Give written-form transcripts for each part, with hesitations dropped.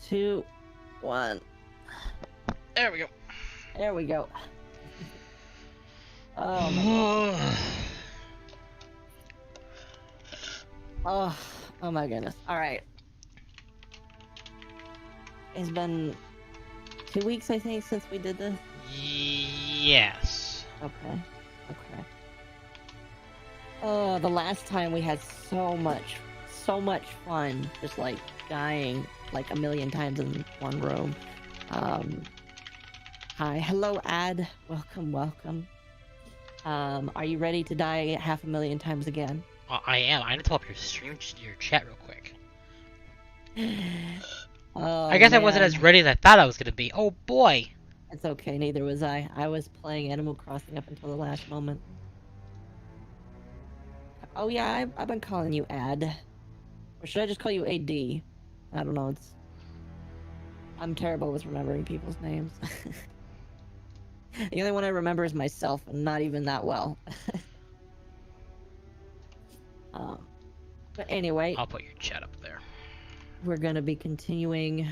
2, 1. There we go. There we go. Oh my goodness. Oh my goodness. Alright. It's been 2 weeks, I think, since we did this. Yes. Okay. Oh, the last time we had so much fun, just like dying like a million times in one room. Hi, hello, Ad. Welcome. Are you ready to die 500,000 times again? I am. I need to pull up your chat real quick. Oh, I guess man. I wasn't as ready as I thought I was gonna be. Oh boy. It's okay, neither was I. I was playing Animal Crossing up until the last moment. Oh yeah, I've been calling you Ad. Or should I just call you AD? I don't know, I'm terrible with remembering people's names. The only one I remember is myself, and not even that well. But anyway... I'll put your chat up there. We're gonna be continuing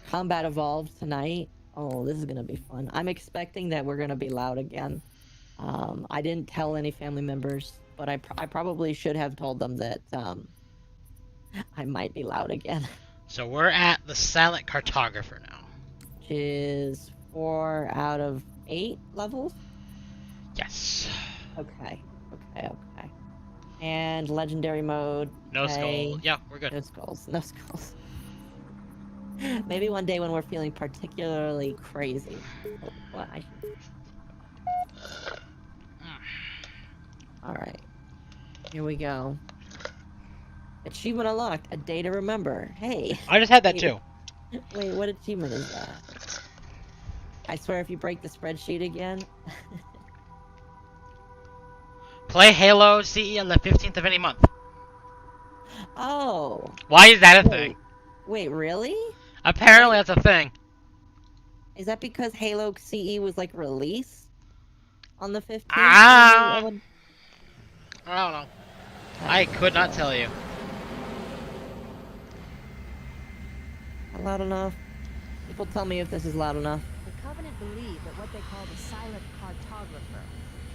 Combat Evolved tonight. Oh, this is gonna be fun. I'm expecting that we're gonna be loud again. I didn't tell any family members, but I probably should have told them that I might be loud again. So we're at the Silent Cartographer now. Which is 4 out of 8 levels? Yes. Okay. And legendary mode. No skulls. Yeah, we're good. No skulls. Maybe one day when we're feeling particularly crazy. Alright. Here we go. Achievement unlocked. A day to remember. Hey. I just had that too. Wait, what achievement is that? I swear if you break the spreadsheet again. Play Halo CE on the 15th of any month. Oh. Why is that a thing? Wait, really? Apparently that's a thing. Is that because Halo CE was like released on the 15th? I don't know. I could not tell you. Not loud enough? People tell me if this is loud enough. The Covenant believe that what they call the Silent Cartographer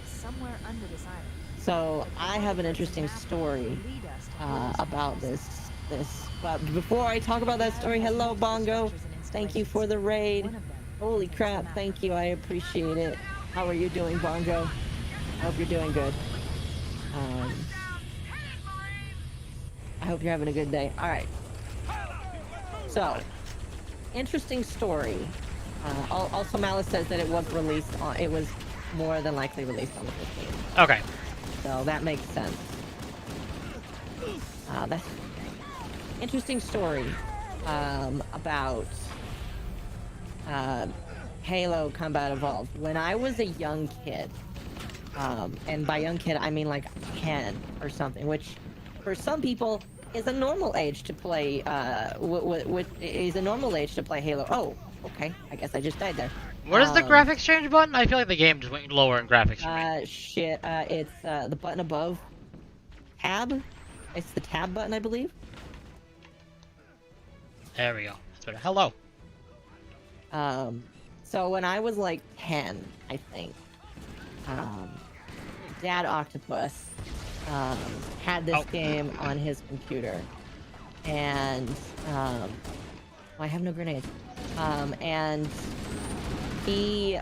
is somewhere under this island. So I have an interesting story about this. But before I talk about that story, hello Bongo. Thank you for the raid. Holy crap! Thank you. I appreciate it. How are you doing, Bongo? I hope you're doing good. I hope you're having a good day. All right. So, interesting story. Also, Malice says that it was released on. It was more than likely released on the 15th. Okay. So that makes sense. That's interesting story about Halo Combat Evolved. When I was a young kid, and by young kid I mean like 10 or something, which for some people is a normal age to play. Is a normal age to play Halo. Oh, okay. I guess I just died there. What is the graphics change button? I feel like the game just went lower in graphics for me. Shit. It's the button above. Tab. It's the tab button, I believe. There we go. That's better. Hello. So when I was like 10, I think, Dad Octopus had this game on his computer, and I have no grenades. And he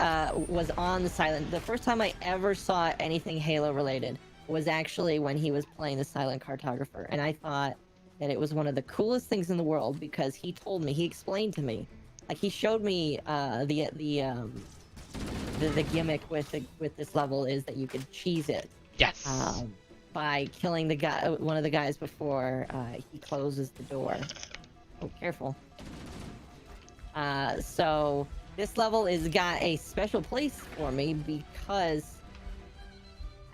was on the Silent. The first time I ever saw anything Halo related was actually when he was playing the Silent Cartographer, and I thought that it was one of the coolest things in the world because he explained to me, like he showed me the gimmick with this level is that you could cheese it. Yes. By killing one of the guys before he closes the door. Oh, careful. So this level is got a special place for me because...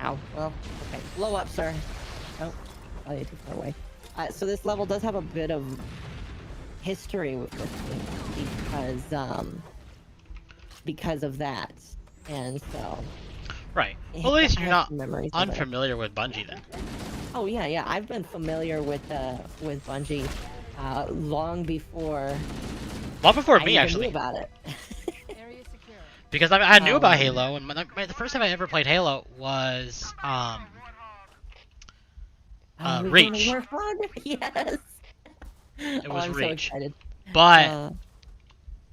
Ow. Well, okay. Blow up, sir. Oh, you're too far away. So this level does have a bit of history with me because of that. And so... Right. Well, at least you're not unfamiliar with Bungie then. Oh yeah. I've been familiar with Bungie long before. Long before I me, even actually. knew about it. Area secure. Because I knew about Halo, and the first time I ever played Halo was We're going to Reach. Warthog? Yes. It was I'm so Reach. excited. But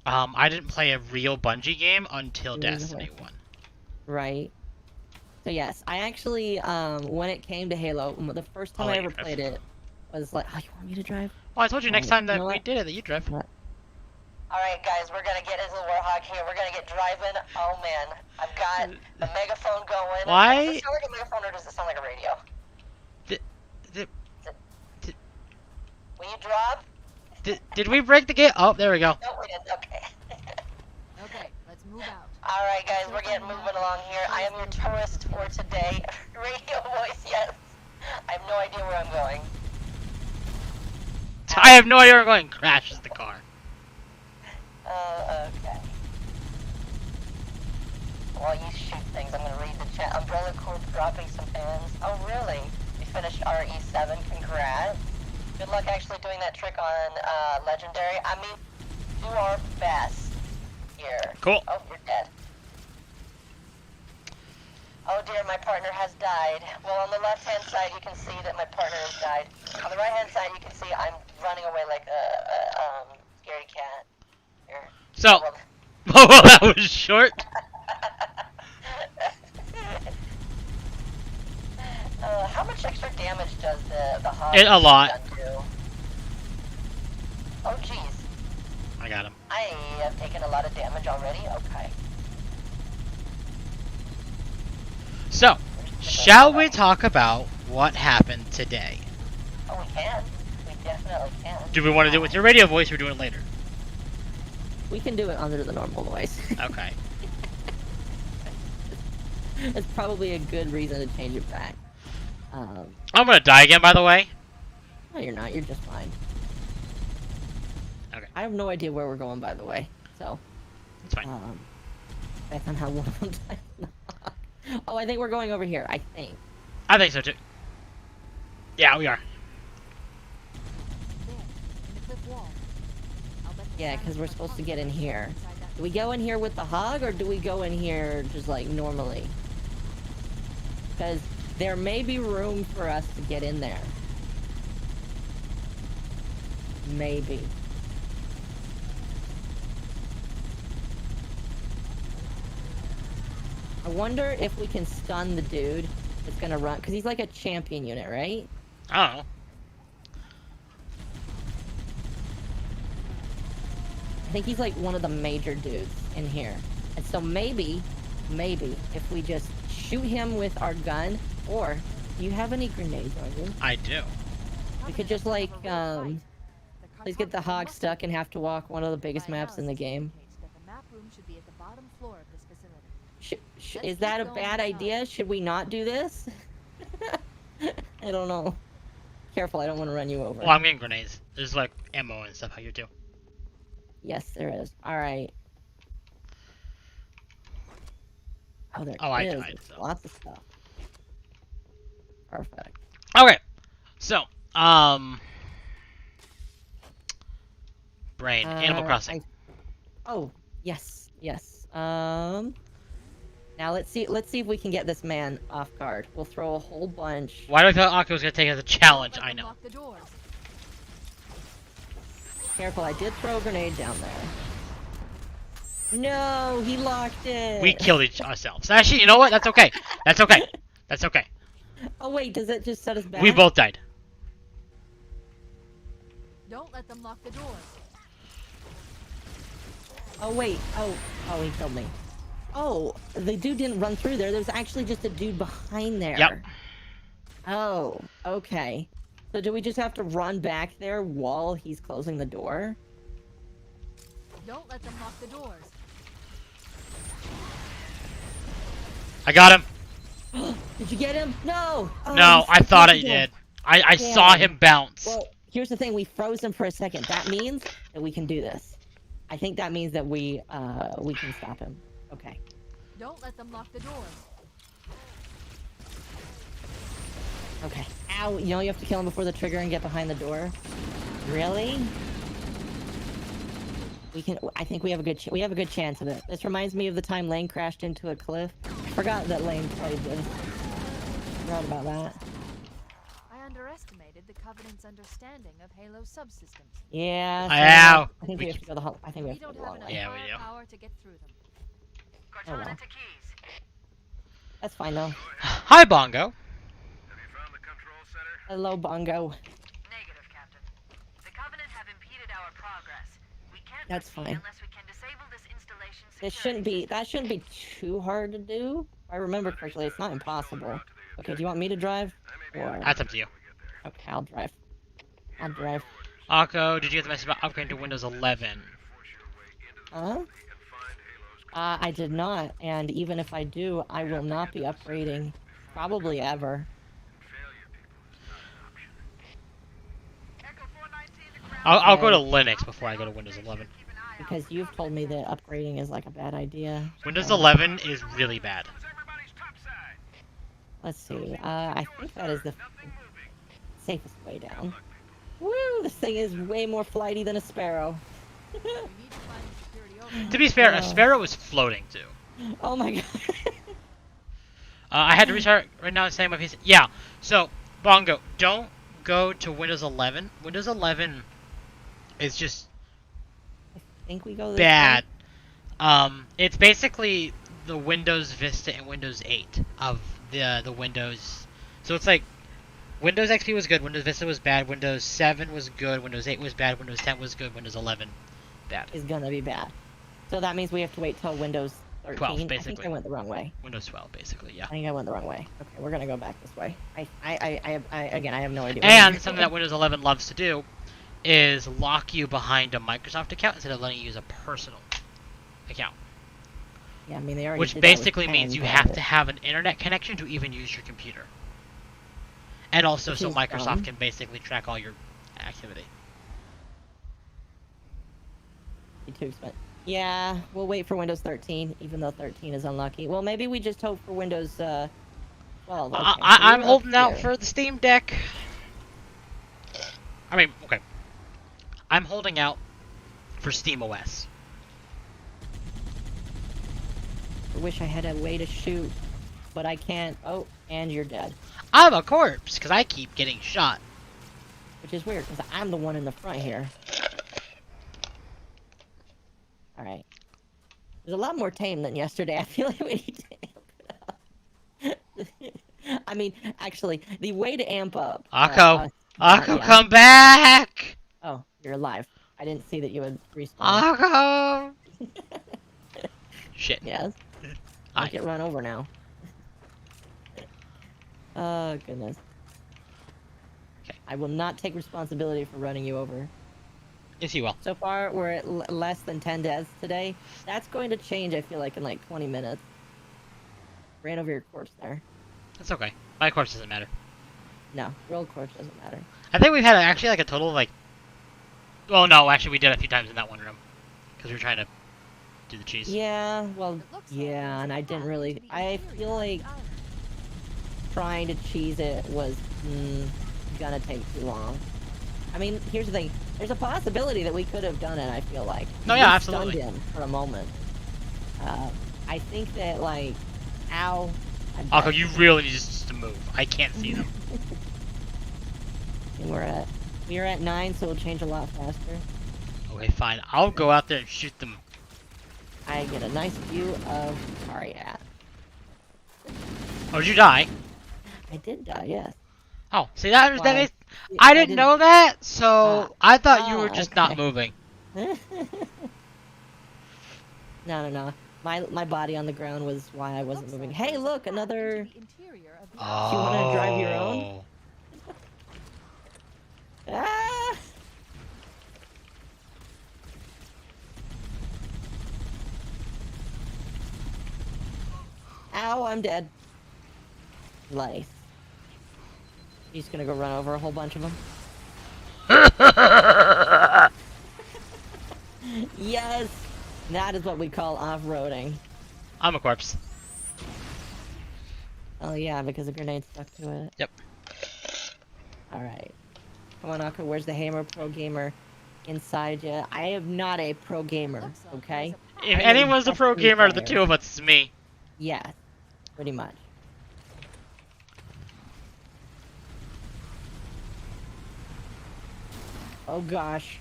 I didn't play a real Bungie game until It was Destiny 1. Right. So yes, I actually when it came to Halo, the first time I'll I let you ever drive. played it was like, oh, you want me to drive? Well, I told you next time You that know we what? did it that you drive. What? Alright guys, we're gonna get into the Warhawk here. We're gonna get driving. Oh man, I've got a megaphone going. Why? Does it sound like a megaphone or does it sound like a radio? Will you drop? Did we break the gate? Oh, there we go. No, we didn't. Okay. Okay, let's move out. Alright guys, we're getting moving along here. I am your tourist for today. Radio voice, yes. I have no idea where I'm going. I have no idea where I'm going. Crashes the car. Okay. While you shoot things, I'm gonna read the chat. Umbrella Corp dropping some fans. Oh really? We finished RE7, congrats. Good luck actually doing that trick on Legendary. I mean, do our best here. Cool. Oh, you're dead. Oh dear, my partner has died. Well, on the left-hand side, you can see that my partner has died. On the right-hand side, you can see I'm running away like a scary cat. Here. So, Well, well, that was short. how much extra damage does the hog A lot. gun do? Oh jeez, I got him. I have taken a lot of damage already. Okay. So, shall we talk about what happened today? Oh, we can. We definitely can. Do we want to do it with your radio voice or do it later? We can do it under the normal voice. Okay. It's probably a good reason to change it back. I'm gonna die again, by the way. No, you're not. You're just fine. Okay. I have no idea where we're going, by the way. So, It's fine. that's on how one of them died. Oh, I think we're going over here. I think. I think so too. Yeah, we are. There, in the cliff wall. I'll bet the Yeah, silent because we're supposed to get in sarcophagus here. inside that Do we go in here with the hog, or do we go in here just like normally? Because there may be room for us to get in there. Maybe. I wonder if we can stun the dude that's gonna run, because he's like a champion unit, right? I don't know. I think he's like one of the major dudes in here. And so maybe if we just shoot him with our gun, or do you have any grenades on you? I do. We could just like please get the hog stuck and have to walk one of the biggest maps in the game. The map room should be at the bottom floor of this facility. Is that a bad idea? Should we not do this? I don't know. Careful, I don't want to run you over. Well, I'm getting grenades. There's like ammo and stuff out here too. Yes, there is. All right. Oh, there Oh, I is. died, There's so. lots of stuff. Perfect. Okay. So, brain. Animal Crossing. Oh, yes, yes. Now let's see if we can get this man off guard. We'll throw a whole bunch. Why do I thought Octo was gonna take it as a challenge? Don't let I them know. lock the doors. Careful, I did throw a grenade down there. No, he locked it. We killed ourselves. Actually, you know what? That's okay. That's okay. That's okay. Oh wait, does it just set us back? We both died. Don't let them lock the doors. Oh wait. Oh, he killed me. Oh, the dude didn't run through there. There's actually just a dude behind there. Yep. Oh, okay. So do we just have to run back there while he's closing the door? Don't let them lock the doors. I got him. Did you get him? No. Oh, No, he's I thought I closing the door. did. I saw Damn. him bounce. Well, here's the thing. We froze him for a second. That means that we can do this. I think that means that we can stop him. Okay. Don't let them lock the doors. Okay. Ow. You know you have to kill him before the trigger and get behind the door. Really? We can. I think we have a good. We have a good chance of it. This reminds me of the time Lane crashed into a cliff. I forgot that Lane played this. Forgot about that. I underestimated the Covenant's understanding of Halo subsystems. Yeah. Ow. I think we have to go the whole. I think we have We to go don't the have long enough way. Yeah, we do. firepower to get through them. Oh well. That's fine though. Hi, Bongo. Have you found the control center? Hello, Bongo. Negative, Captain. The Covenant have impeded our progress. We can't That's proceed fine. unless we can disable this installation's This security shouldn't be. system. That shouldn't be too hard to do. If I remember correctly, it's not impossible. Okay. Do you want me to drive? Or That's up to you. okay, I'll drive. I'll drive. Akko, did you get the message about upgrading to Windows 11? Huh? I did not, and even if I do, I will not be upgrading. Probably ever. I'll go to Linux before I go to Windows 11. Because you've told me that upgrading is like a bad idea. Windows So, 11 is really bad. let's see. I think that is the safest way down. Woo! This thing is way more flighty than a sparrow. We need to find the security override. To be fair, a Oh. Sparrow is floating too. Oh my god. I had to restart right now. Saying my PC. Yeah. So Bongo, don't go to Windows 11. Windows 11 is just I think we go this bad. way. It's basically the Windows Vista and Windows 8 of the Windows. So it's like Windows XP was good, Windows Vista was bad, Windows 7 was good, Windows 8 was bad, Windows 10 was good, Windows 11 bad. Is gonna be bad. So that means we have to wait till Windows 13. 12, I think basically. I went the wrong way. Windows 12 basically, yeah. I think I went the wrong way. Okay, we're gonna go back this way. Again, I have no idea. And something that Windows 11 loves to do is lock you behind a Microsoft account instead of letting you use a personal account. Yeah, I mean they already. Which did that with basically 10, means you but- have to have an internet connection to even use your computer. And also Which so is Microsoft dumb. can basically track all your activity. Be too expensive. Yeah, we'll wait for Windows 13, even though 13 is unlucky. Well, maybe we just hope for Windows 12. Okay, so I'm we're up holding out here. for the Steam Deck. I mean, okay. I'm holding out for Steam OS. I wish I had a way to shoot, but I can't. Oh, and you're dead. I'm a corpse because I keep getting shot. Which is weird, because I'm the one in the front here. Alright. It was a lot more tame than yesterday. I feel like we need to amp it up. I mean, actually, the way to amp up... Akko! Akko, yeah. come back! Oh, you're alive. I didn't see that you had respawned. Akko! Shit. Yes. I I get run over now. Oh, goodness. Okay. I will not take responsibility for running you over. Yes, you will. So far, we're at less than 10 deaths today. That's going to change, I feel like, in like 20 minutes. Ran over your corpse there. That's okay. My corpse doesn't matter. No, real corpse doesn't matter. I think we've had actually like a total of like... Well, no, actually we did a few times in that one room. Because we were trying to do the cheese. Yeah, well, It looks like yeah, there's and a I didn't path really... to the I interior feel of the like island. trying to cheese it was gonna take too long. I mean, here's the thing. There's a possibility that we could have done it, I feel like. No, yeah, We absolutely. Stunned him for a moment. I think that, like... Ow. I'm Akko, dead. you really need just to move. I can't see them. And we are at 9, so it'll change a lot faster. Okay, fine. I'll go out there and shoot them. I get a nice view of Ariat. Oh, did you die? I did die, yes. Oh, see that? Why? That is, I didn't know that, so Ah. I thought you were just okay. not moving. No. My body on the ground was why I wasn't Looks moving. like Hey, there's a look, path another... into the interior of the Oh. You wanna drive your own? Ah! Ow, I'm dead. Nice. He's gonna go run over a whole bunch of them. Yes! That is what we call off-roading. I'm a corpse. Oh yeah, because a grenade stuck to it. Yep. Alright. Kawanaka, where's the Hammer Pro Gamer inside you? I am not a pro gamer, Looks like okay? there's If I'm a anyone's a pro Destiny gamer, the player. two of us, it's me. Yes, pretty much. Oh gosh.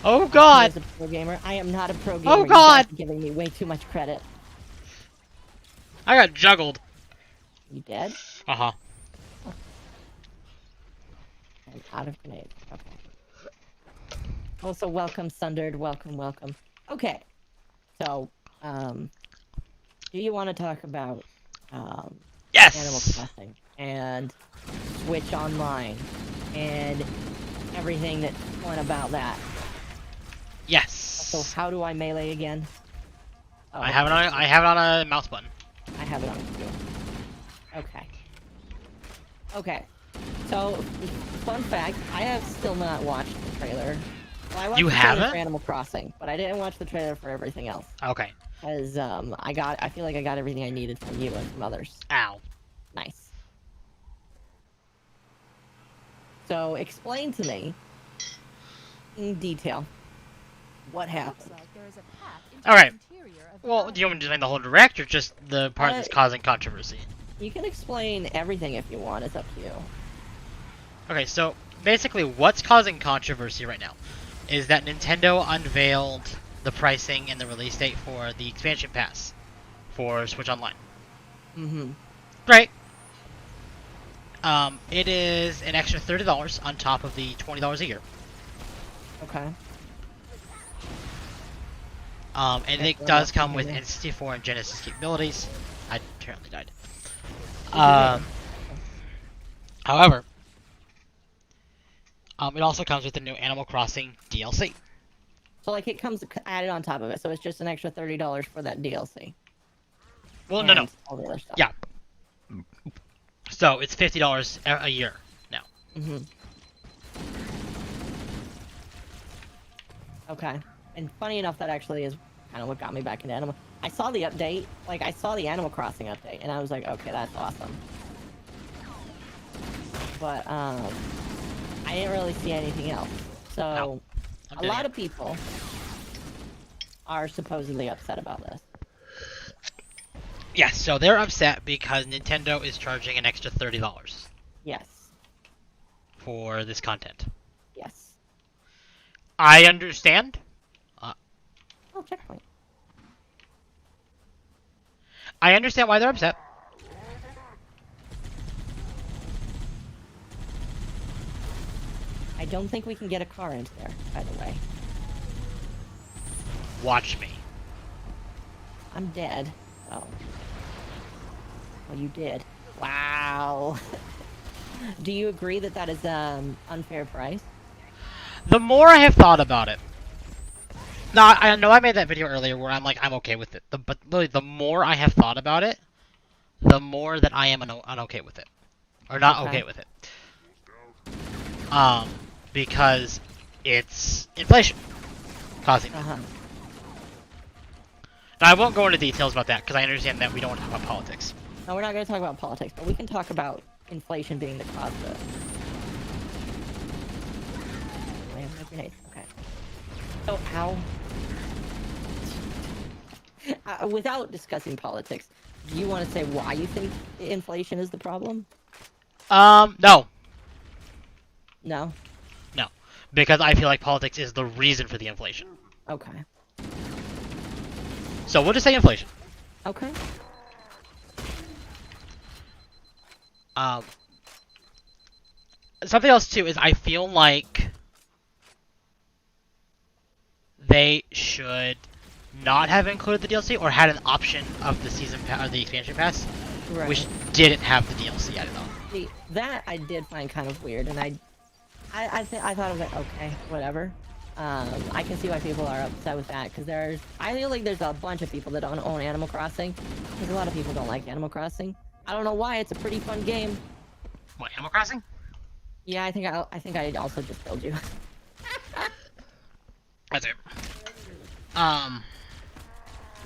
Oh god! As a pro gamer, I am not a pro gamer. Oh, You guys God! are giving me way too much credit. I got juggled. You dead? Uh-huh. I'm out of grenades. Okay. Also, welcome, Sundered. Welcome, welcome. Okay. So, do you want to talk about Animal Yes! Crossing and Switch Online and everything that went about that? Yes! So, how do I melee again? Oh, I have it on a mouse button. I have it on too. Okay. Okay. So, fun fact, I have still not watched the trailer. Well, I watched You the trailer haven't? for Animal Crossing, but I didn't watch the trailer for everything else. Okay. Because, I feel like I got everything I needed from you and from others. Ow. Nice. So, explain to me, in detail, what happened. Looks like there is a path into Alright. the interior of the Well, building. do you want me to explain the whole direct, or just the part that's causing controversy? You can explain everything if you want, it's up to you. Okay, so basically what's causing controversy right now is that Nintendo unveiled the pricing and the release date for the expansion pass for Switch Online. Mm-hmm. Right. It is an extra $30 on top of the $20 a year. Okay. And it well, does come with yeah. N64 and Genesis capabilities. I apparently died. did. However, it also comes with the new Animal Crossing DLC. So, like, it comes added on top of it, so it's just an extra $30 for that DLC. Well, no. And all the other stuff. Yeah. So it's $50 a year now. Mm-hmm. Okay. And funny enough, that actually is kind of what got me back into Animal. I saw the update, like I saw the Animal Crossing update, and I was like, okay, that's awesome. But I didn't really see anything else. So a lot of people are supposedly upset about this. Yes, so they're upset because Nintendo is charging an extra $30 Yes. for this content. Yes. I understand. Oh, checkpoint. I understand why they're upset. I don't think we can get a car into there, by the way. Watch me. I'm dead. Oh. Well, you did. Wow. Do you agree that that is unfair price? The more I have thought about it, now I know I made that video earlier where I'm like I'm okay with it. But literally, the more I have thought about it, the more that I am unokay with it, or not okay with it. Because it's inflation causing it. Uh-huh. Now I won't go into details about that because I understand that we don't want to talk about politics. No, we're not going to talk about politics, but we can talk about inflation being the cause of it. I have no grenades. Okay. So how? Without discussing politics, do you want to say why you think inflation is the problem? No. No. No. Because I feel like politics is the reason for the inflation. Okay. So we'll just say inflation. Okay. Something else too is I feel like they should not have included the DLC or had an option of the season pass or the expansion pass, Right. which didn't have the DLC added on. See, that I did find kind of weird, and I thought I was like, okay, whatever. I can see why people are upset with that, because I feel like there's a bunch of people that don't own Animal Crossing, because a lot of people don't like Animal Crossing. I don't know why, it's a pretty fun game. What, Animal Crossing? Yeah, I think I also just killed you. That's it. Come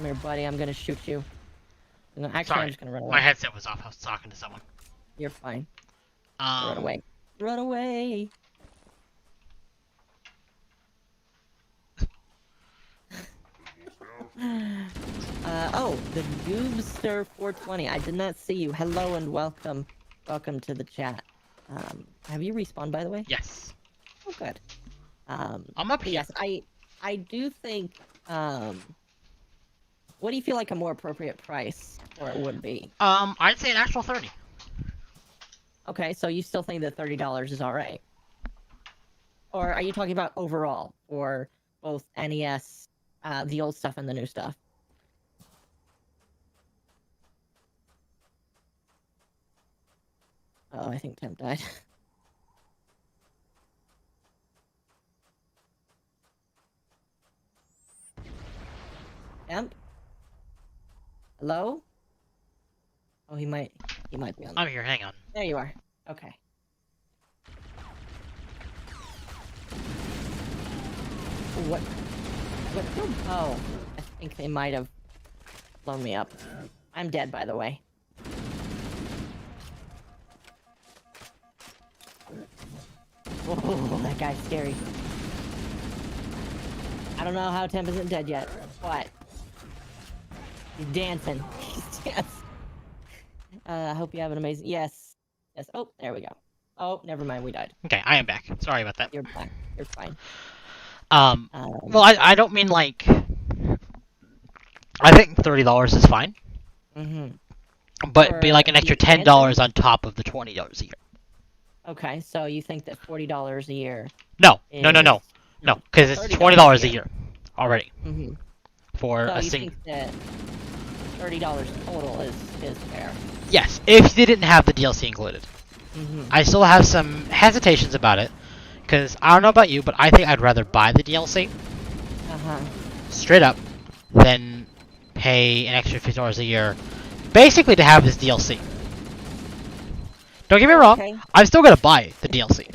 here, buddy, I'm gonna shoot you. No, actually, I'm Sorry, just gonna run away. my headset was off. I was talking to someone. You're fine. Run Um, away. Run away. Oh, the Goobster420. I did not see you. Hello and welcome. Welcome to the chat. Have you respawned, by the way? yes. Oh, good. I'm up But here. yes, I do think, what do you feel like a more appropriate price for it would be? I'd say an actual 30. Okay, so you still think that $30 is alright? Or are you talking about overall, for both NES, the old stuff and the new stuff? Oh, I think Temp died. Temp? Hello? Oh, he might be on. I'm here. Hang on. There you are. Okay. What? Oh, I think they might have blown me up. I'm dead, by the way. Oh, that guy's scary. I don't know how Temp isn't dead yet, but he's dancing. He's dancing. I hope you have an amazing. Yes. Yes. Oh, there we go. Oh, never mind. We died. Okay, I am back. Sorry about that. You're back. You're fine. Well, I don't mean like. I think $30 is fine, but be like an extra $10 on top of the $20 a year. Okay, so you think that $40 a year? No, is... no, because it's $20 a year already for so a you single. think that $30 total is fair? Yes, if they didn't have the DLC included. I still have some hesitations about it, because I don't know about you, but I think I'd rather buy the DLC straight up than pay an extra $50 a year, basically to have this DLC. Don't get me wrong, Okay. I'm still gonna buy the DLC.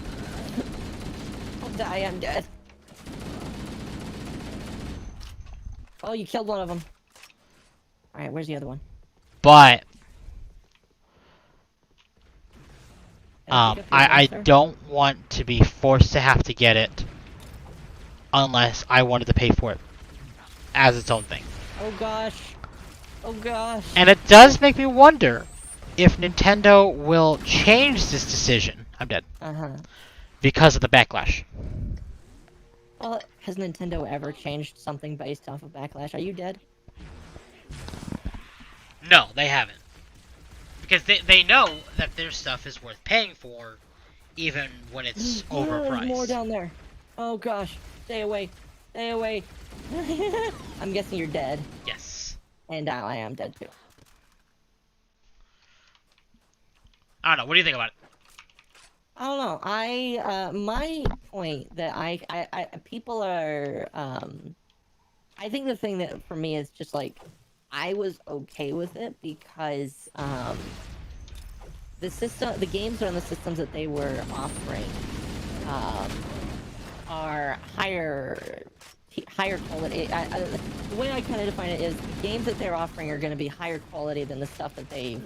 I'll die, I'm dead. Oh, you killed one of them. Alright, where's the other one? But Can pick up your I monster? don't want to be forced to have to get it unless I wanted to pay for it as its own thing. Oh gosh. Oh gosh. And it does make me wonder if Nintendo will change this decision. I'm dead. Because of the backlash. Well, has Nintendo ever changed something based off of backlash? Are you dead? No, they haven't. Because they know that their stuff is worth paying for, even when it's overpriced. There's more down there. Oh gosh. Stay away. Stay away. I'm guessing you're dead. Yes. And now I am dead too. I don't know. What do you think about it? I don't know. My point that people are, I think the thing that for me is just like, I was okay with it because, the games on the systems that they were offering, are higher quality. The way I kind of define it is the games that they're offering are going to be higher quality than the stuff that they've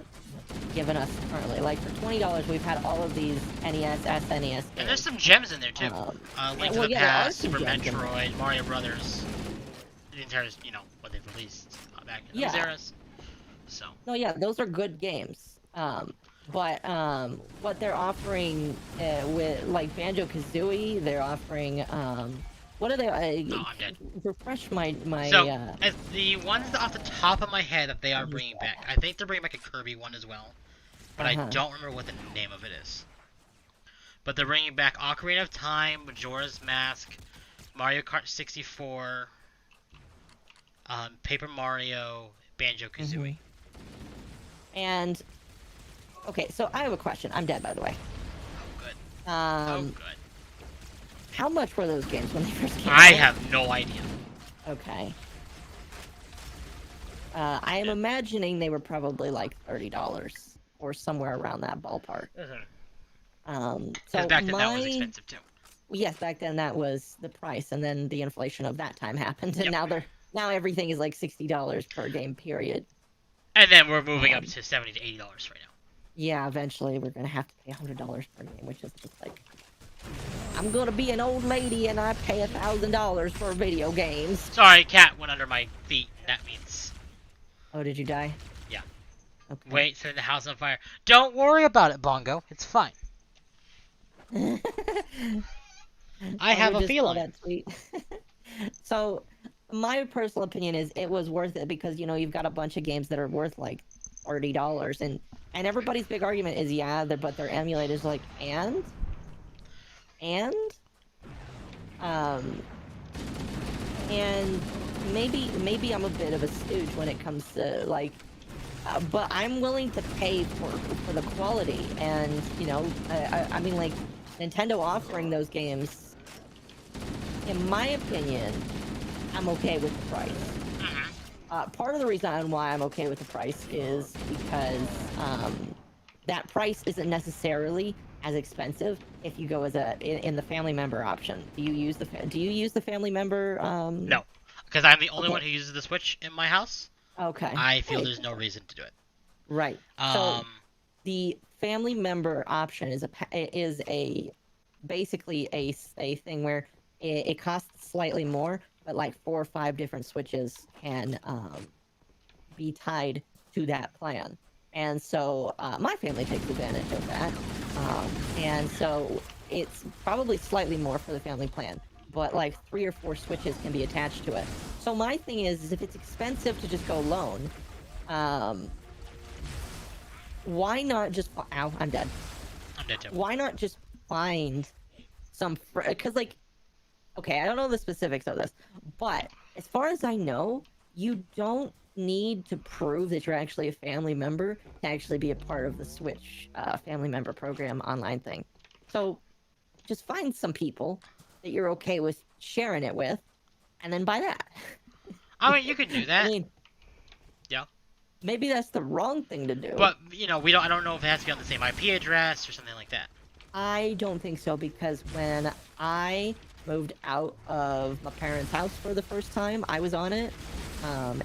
given us currently. Like for $20, we've had all of these NES, SNES games. And there's some gems in there too. Link to the there are Past, some Super gems in there. Metroid, Mario Brothers. The entire, what they've released back in those eras. So. No, yeah, those are good games. But what they're offering with like Banjo-Kazooie, they're offering what are they? No, I'm dead. Refresh my. So, as the ones that off the top of my head that they are bringing back, I think they're bringing back a Kirby one as well, but I don't remember what the name of it is. But they're bringing back Ocarina of Time, Majora's Mask, Mario Kart 64, Paper Mario, Banjo-Kazooie. And okay, so I have a question. I'm dead, by the way. Oh, good. Oh, good. How much were those games when they first came out? I have no idea. Okay. I am imagining they were probably like $30 or somewhere around that ballpark. So back then that was expensive too. Yes, back then that was the price, and then the inflation of that time happened, and now everything is like $60 per game. Period. And then we're moving up to $70 to $80 right now. Yeah, eventually we're gonna have to pay $100 per game, which is just like, I'm gonna be an old lady and I pay $1,000 for video games. Sorry, cat went under my feet. That means. Oh, did you die? Yeah. Okay. Wait, setting the house on fire. Don't worry about it, Bongo. It's fine. I have a just saw feeling. that tweet. So, my personal opinion is it was worth it because you've got a bunch of games that are worth like $30, and everybody's big argument is but their emulators like and maybe I'm a bit of a stooge when it comes to like. But I'm willing to pay for the quality, and I mean, like, Nintendo offering those games, in my opinion, I'm okay with the price. Part of the reason why I'm okay with the price is because that price isn't necessarily as expensive if you go in the family member option. Do you use the family member? No, because I'm the only Okay. one who uses the Switch in my house. Okay. I feel there's no reason to do it. Right. So the family member option is basically a thing where it costs slightly more, but like 4 or 5 different Switches can be tied to that plan. And so my family takes advantage of that. And so it's probably slightly more for the family plan, but like 3 or 4 Switches can be attached to it. So my thing is if it's expensive to just go alone, why not just... Ow, I'm dead. I'm dead too. Why not just find some... Because, like... Okay, I don't know the specifics of this, but as far as I know, you don't need to prove that you're actually a family member to actually be a part of the Switch family member program online thing. So just find some people that you're okay with sharing it with, and then buy that. I mean, you could do that. I mean, yeah. Maybe that's the wrong thing to do. But I don't know if it has to be on the same IP address or something like that. I don't think so, because when I moved out of my parents' house for the first time, I was on it,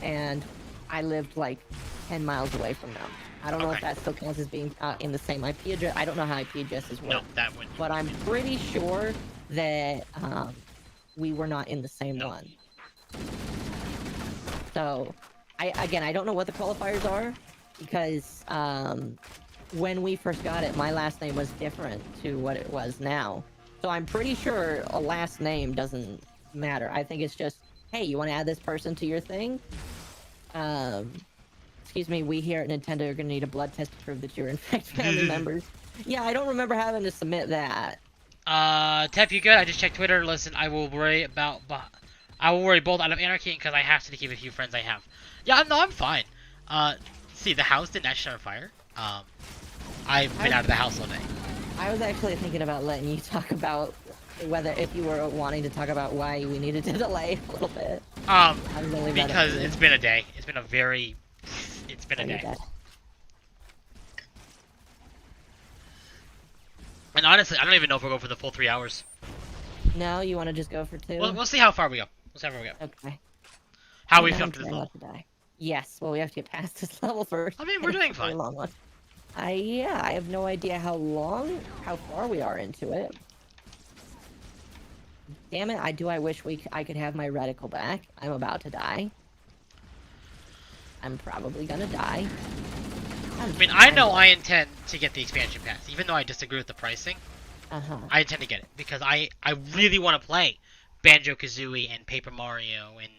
and I lived like 10 miles away from them. I don't know if that still counts as being in the same IP address. I don't know how IP addresses work. No, that wouldn't. But I'm pretty sure that we were not in the same one. So, I don't know what the qualifiers are, because when we first got it, my last name was different to what it was now. So I'm pretty sure a last name doesn't matter. I think it's just, hey, you want to add this person to your thing? Excuse me, we here at Nintendo are going to need a blood test to prove that you're in fact family members. Yeah, I don't remember having to submit that. Tep, you good? I just checked Twitter. Listen, I will worry both out of anarchy because I have to keep a few friends I have. Yeah, no, I'm fine. See, the house didn't actually start fire. I've been out of the house all day. I was actually thinking about letting you talk about if you were wanting to talk about why we needed to delay a little bit. Because it's been a day. It's been a day. And honestly, I don't even know if we'll go for the full 3 hours. No, you want to just go for 2? We'll see how far we go. Okay. How we feel after this level. level. To die. Yes, well, we have to get past this level first. I mean, we're doing It's a very fine. long one. Yeah, I have no idea how far we are into it. Damn it, I wish I could have my reticle back. I'm about to die. I'm probably gonna die. I know I intend to get the expansion pass, even though I disagree with the pricing. I intend to get it, because I really want to play Banjo-Kazooie and Paper Mario, and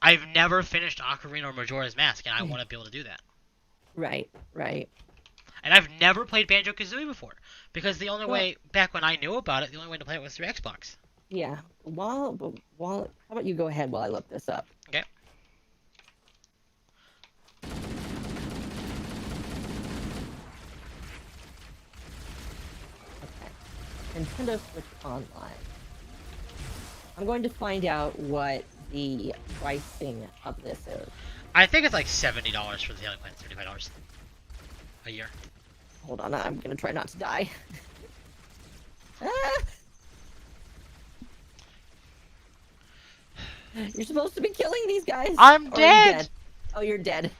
I've never finished Ocarina or Majora's Mask, and I want to be able to do that. Right. And I've never played Banjo-Kazooie before, because the only way, back when I knew about it, the only way to play it was through Xbox. Yeah. How about you go ahead while I look this up? Okay. Nintendo Switch Online. I'm going to find out what the pricing of this is. I think it's like $70 for the daily plan, $75 a year. Hold on, I'm gonna try not to die. You're supposed to be killing these guys. I'm Or are you dead! Oh, you're dead.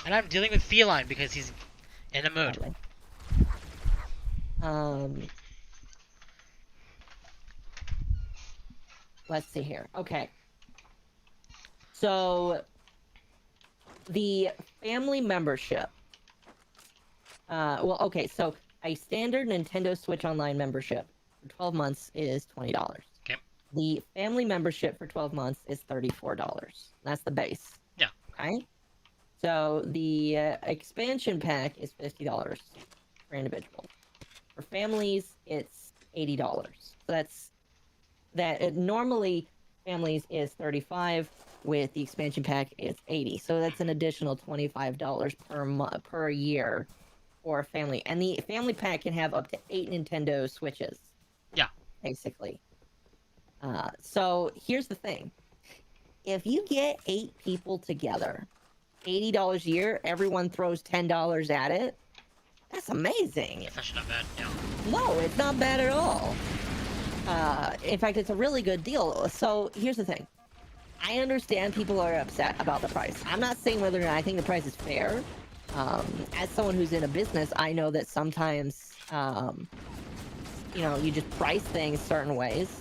And I'm dealing with Feline because he's in a mood. Sadly. Let's see here. Okay. So the family membership. Well, okay, so a standard Nintendo Switch Online membership for 12 months is $20. Okay. The family membership for 12 months is $34. That's the base. Yeah. Okay. So the expansion pack is $50 for individual. For families, it's $80. So that's that. Normally, families is $35. With the expansion pack, it's $80. So that's an additional $25 per year for a family. And the family pack can have up to 8 Nintendo Switches. Yeah. Basically. So here's the thing. If you get 8 people together, $80 a year, everyone throws $10 at it, that's amazing. It's actually not bad. Yeah. No, it's not bad at all. In fact, it's a really good deal. So here's the thing. I understand people are upset about the price. I'm not saying whether or not I think the price is fair. As someone who's in a business, I know that sometimes, you just price things certain ways.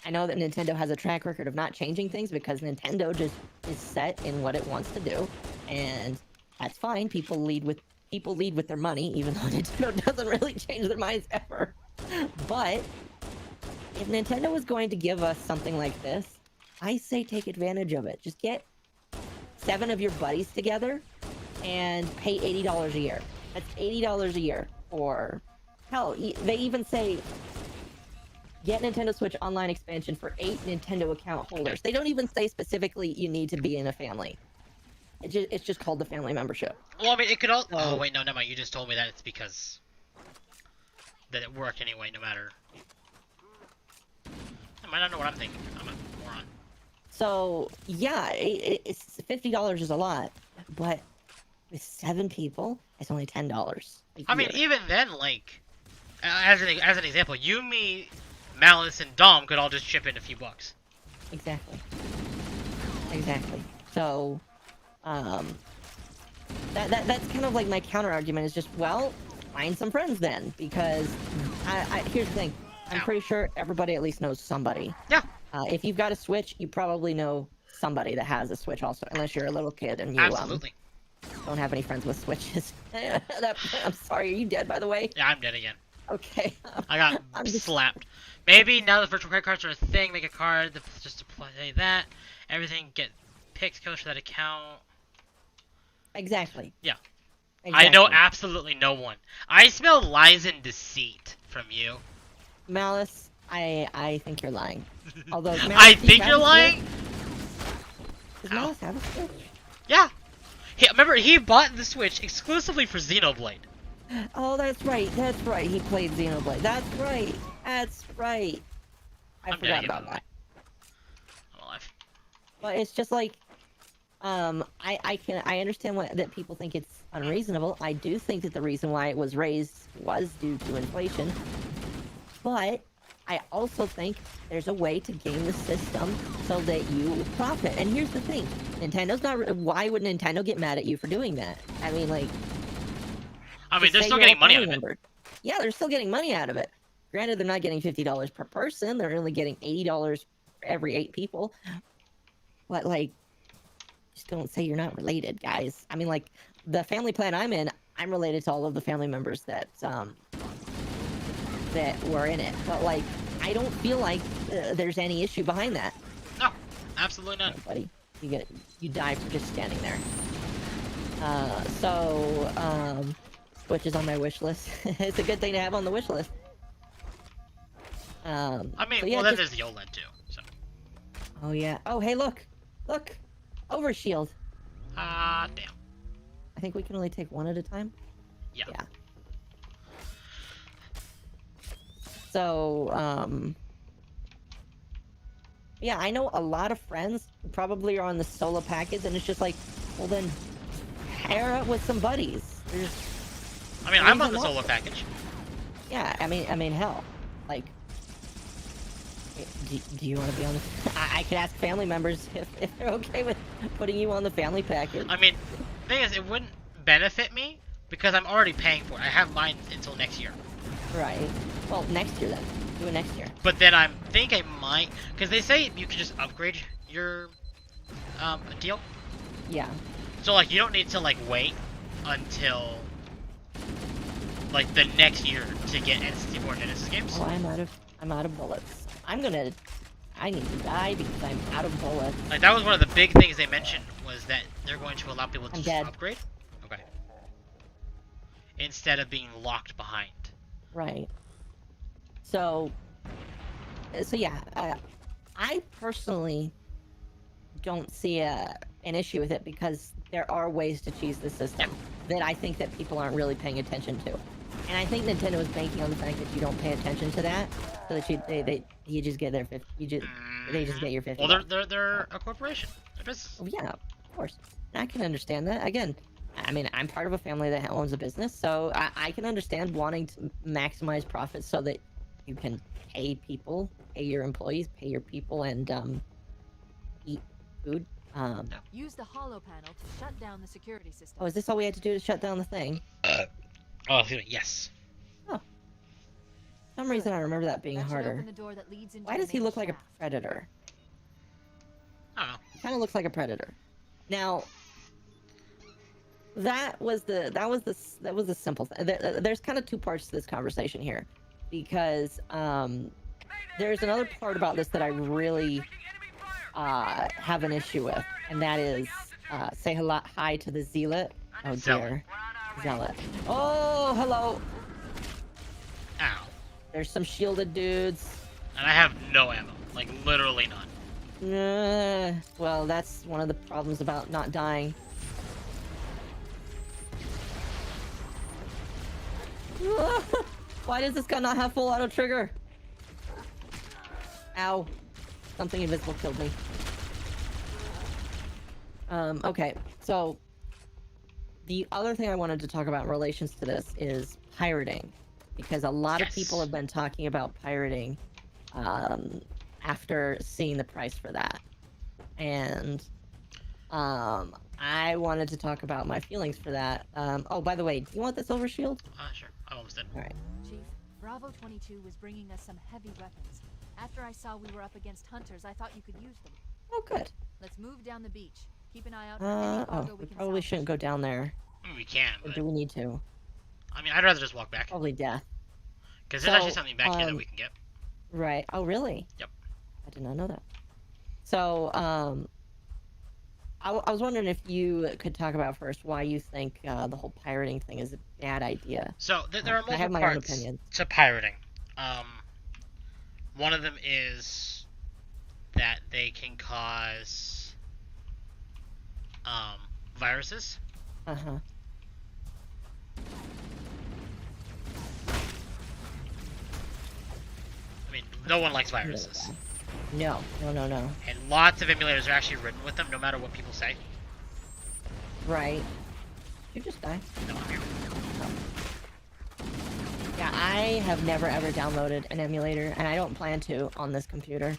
I know that Nintendo has a track record of not changing things because Nintendo just is set in what it wants to do, and that's fine. People lead with their money, even though Nintendo doesn't really change their minds ever. But if Nintendo was going to give us something like this, I say take advantage of it. Just get 7 of your buddies together and pay $80 a year. That's $80 a year. Or hell, they even say get Nintendo Switch Online expansion for 8 Nintendo account holders. They don't even say specifically you need to be in a family. It's just called the family membership. Well, I mean, it could all. Oh wait, no, never mind. You just told me that it's because that it worked anyway, no matter. I might not know what I'm thinking. I'm a moron. So yeah, it's $50 is a lot, but with 7 people, it's only $10. I mean, even then, like, as an example, you, me, Malice, and Dom could all just chip in a few bucks. Exactly. So, that's kind of like my counter argument is just, well, find some friends then, because here's the thing. I'm pretty sure everybody at least knows somebody. Yeah. If you've got a Switch, you probably know somebody that has a Switch also, unless you're a little kid and you Absolutely. Don't have any friends with Switches. I'm sorry, are you dead, by the way? Yeah, I'm dead again. Okay. I got slapped. Maybe now that virtual credit cards are a thing, make a card just to play that. Everything get picked, coach for that account. Exactly. Yeah. Exactly. I know absolutely no one. I smell lies and deceit from you. Malice, I think you're lying. Although Malice, I think you're lying? Does Malice have a Switch? Yeah. Remember, he bought the Switch exclusively for Xenoblade. Oh, that's right. He played Xenoblade. That's right. I forgot about that. I'm alive. But it's just like, I understand that people think it's unreasonable. I do think that the reason why it was raised was due to inflation. But I also think there's a way to game the system so that you profit. And here's the thing. Why would Nintendo get mad at you for doing that? I mean, like... they're still getting money out of it. Yeah, they're still getting money out of it. Granted, they're not getting $50 per person. They're only getting $80 for every 8 people. But, like, just don't say you're not related, guys. I mean, like, the family plan I'm in, I'm related to all of the family members that were in it. But, like, I don't feel like there's any issue behind that. No, absolutely not. Oh, buddy, you die for just standing there. Switch is on my wish list. It's a good thing to have on the wish list. I mean, so yeah, well, then there's the OLED too. So. Oh yeah. Oh hey, look, overshield. Damn. I think we can only take one at a time. Yeah. Yeah. So, yeah, I know a lot of friends who probably are on the solo package, and it's just like, well then, pair up with some buddies. I'm on the solo package. Yeah, I mean, hell, like, Do you want to be on the... I could ask family members if they're okay with putting you on the family package. I mean, the thing is, it wouldn't benefit me because I'm already paying for it. I have mine until next year. Right. Well, next year then. Do it next year. But then I might, because they say you can just upgrade your deal. Yeah. So like you don't need to like wait until like the next year to get N64 Genesis games. Oh, I'm out of bullets. I need to die because I'm out of bullets. Like that was one of the big things they mentioned was that they're going to allow people to just upgrade. Okay. Instead of being locked behind. Right. So yeah, I personally don't see an issue with it because there are ways to cheese the system that I think that people aren't really paying attention to. And I think Nintendo is banking on the fact that you don't pay attention to that, so that you just get their 50. They just get your 50. Well, they're a corporation. They're business. Oh, yeah, of course. I can understand that. Again, I mean, I'm part of a family that owns a business, so I can understand wanting to maximize profits so that you can pay people, pay your employees, pay your people, and eat food. Use the hollow panel to shut down the security system. Oh, is this all we had to do to shut down the thing? Oh, excuse me. Yes. Oh. For some reason, I remember that being That should harder. open the door that leads into Why the does he main look like a shaft. predator? I don't know. He kind of looks like a predator. Now, that was the simple thing. There's kind of two parts to this conversation here, because there's another part about this that I really have an issue with, and that is say hi to the zealot. Oh dear, zealot. Oh, hello. Ow. There's some shielded dudes. And I have no ammo. Like, literally none. Well, that's one of the problems about not dying. Why does this gun not have full auto trigger? Ow. Something invisible killed me. Okay, so the other thing I wanted to talk about in relations to this is pirating, because a lot of people have been talking about pirating after seeing the price for that, and I wanted to talk about my feelings for that. Oh, by the way, do you want the silver shield? Sure. I'm almost dead. All right. Chief, Bravo 22 was bringing us some heavy weapons. After I saw we were up against hunters, I thought you could use them. Oh, good. Let's move down the beach. Keep an eye out for any cargo Oh, we we can probably salvage. shouldn't go down there. I mean, we can, Or but do we need to? I mean, I'd rather just walk back. Probably death. Because there's actually something back here that we can get. Right. Oh, really? Yep. I did not know that. So, I was wondering if you could talk about first why you think the whole pirating thing is a bad idea. So, there are I have multiple my own parts opinion. to pirating. One of them is that they can cause viruses. Uh-huh. I mean, no one likes viruses. No. And lots of emulators are actually written with them, no matter what people say. Right. You just die. No, I'm here. Yeah, I have never ever downloaded an emulator, and I don't plan to on this computer.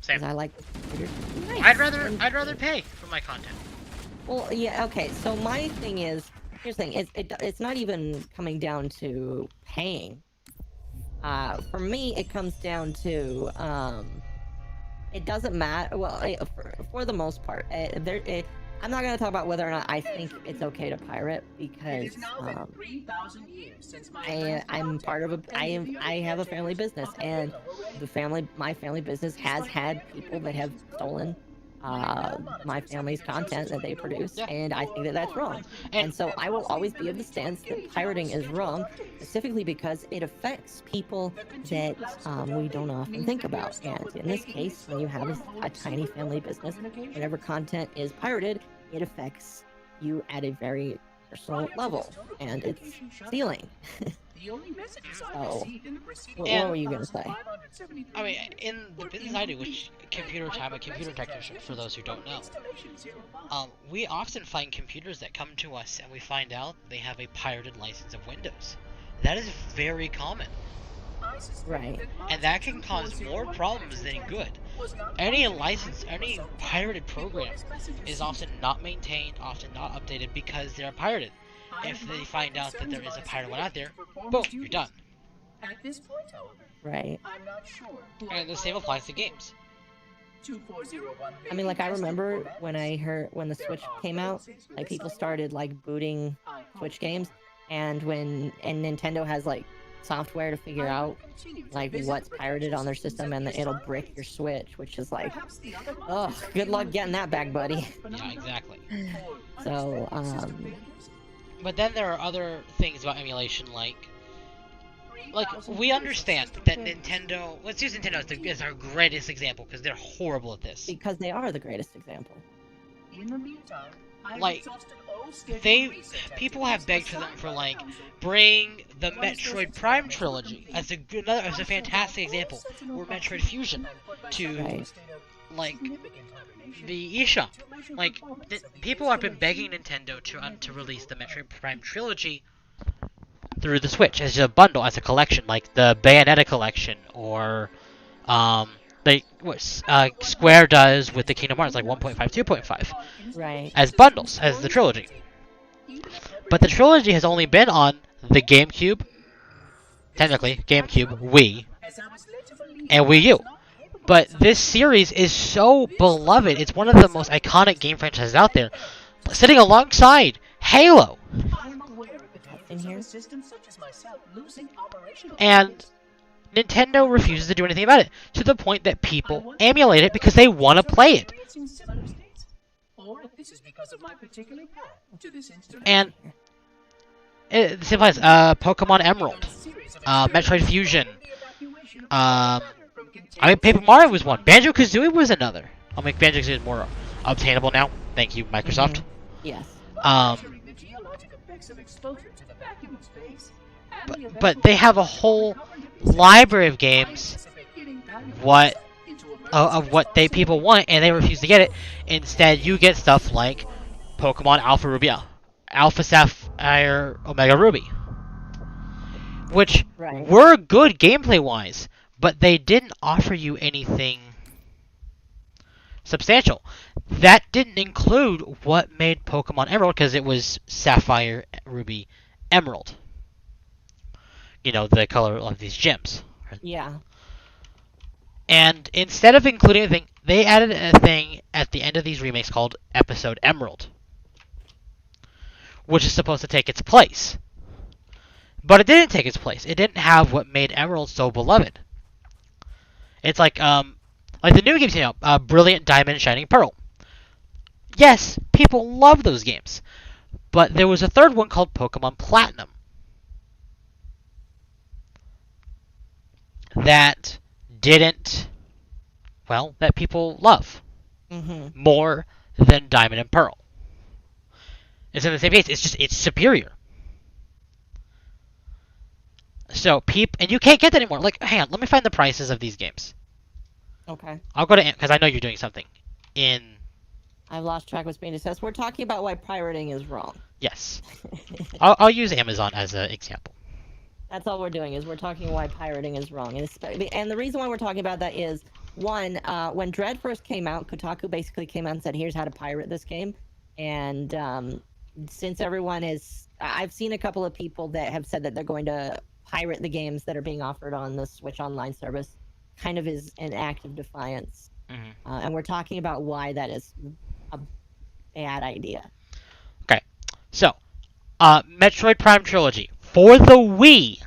Same. Because I like this computer. Nice. I'd rather pay for my content. Well, yeah, okay. So my thing is, here's the thing: it's not even coming down to paying. For me, it comes down to it doesn't matter. Well, for the most part, I'm not going to talk about whether or not I think it's okay to pirate, because I'm part of I have a family business, and my family business has had people that have stolen my family's content that they produce, and I think that that's wrong. And so I will always be of the stance that pirating is wrong, specifically because it affects people that we don't often think about. And in this case, when you have a tiny family business, whatever content is pirated, it affects you at a very personal level, and it's stealing. Oh, what were you gonna say? I mean, in the business I do, which I'm a computer technician, for those who don't know, we often find computers that come to us and we find out they have a pirated license of Windows. That is very common. Right. And that can cause more problems than good. Any pirated program is often not maintained, often not updated because they're pirated. If they find out that there is a pirate one out there, boom, you're done. Right. And the same applies to games. I mean, like, I remember when the Switch came out, like, people started, like, booting Switch games, and Nintendo has, like, software to figure out, like, what's pirated on their system, and it'll brick your Switch, which is like, oh, good luck getting that back, buddy. Yeah, exactly. So, But then there are other things about emulation, like, we understand that Nintendo... Let's use Nintendo as our greatest example, because they're horrible at this. because they are the greatest example. Like, people have begged for them for, like, bring the Metroid Prime trilogy as a fantastic example, or Metroid Fusion to, Right. like, the eShop. Like, people have been begging Nintendo to release the Metroid Prime trilogy through the Switch as a bundle, as a collection, like the Bayonetta collection, or what Square does with the Kingdom Hearts, like 1.5, 2.5, Right. as bundles, as the trilogy. But the trilogy has only been on the GameCube, technically GameCube, Wii, and Wii U. But this series is so beloved. It's one of the most iconic game franchises out there, sitting alongside Halo. In here. And Nintendo refuses to do anything about it, to the point that people emulate it because they want to play it. And the same applies. Pokemon Emerald, Metroid Fusion. Paper Mario was one. Banjo-Kazooie was another. I'll make Banjo-Kazooie is more obtainable now. Thank you, Microsoft. Yes. But they have a whole library of games of what people want, and they refuse to get it. Instead, you get stuff like Pokemon Alpha Ruby, Alpha Sapphire, Omega Ruby, which Right. were good gameplay-wise, but they didn't offer you anything substantial. That didn't include what made Pokemon Emerald, because it was Sapphire, Ruby, Emerald. You know, the color of these gems. Yeah. And instead of including anything, they added a thing at the end of these remakes called Episode Emerald, which is supposed to take its place. But it didn't take its place. It didn't have what made Emerald so beloved. It's like the new games, Brilliant Diamond, Shining Pearl. Yes, people love those games. But there was a third one called Pokemon Platinum that that people love more than Diamond and Pearl. It's in the same case. It's superior. So and you can't get that anymore. Like, hang on, let me find the prices of these games. Okay. I'll go to because I know you're doing something. I've lost track of what's being discussed. We're talking about why pirating is wrong. Yes. I'll use Amazon as an example. That's all we're doing, is we're talking why pirating is wrong. And the reason why we're talking about that is, one, when Dread first came out, Kotaku basically came out and said, here's how to pirate this game. And since everyone I've seen a couple of people that have said that they're going to pirate the games that are being offered on the Switch Online service, kind of is an act of defiance. And we're talking about why that is a bad idea. Okay. So, Metroid Prime Trilogy for the Wii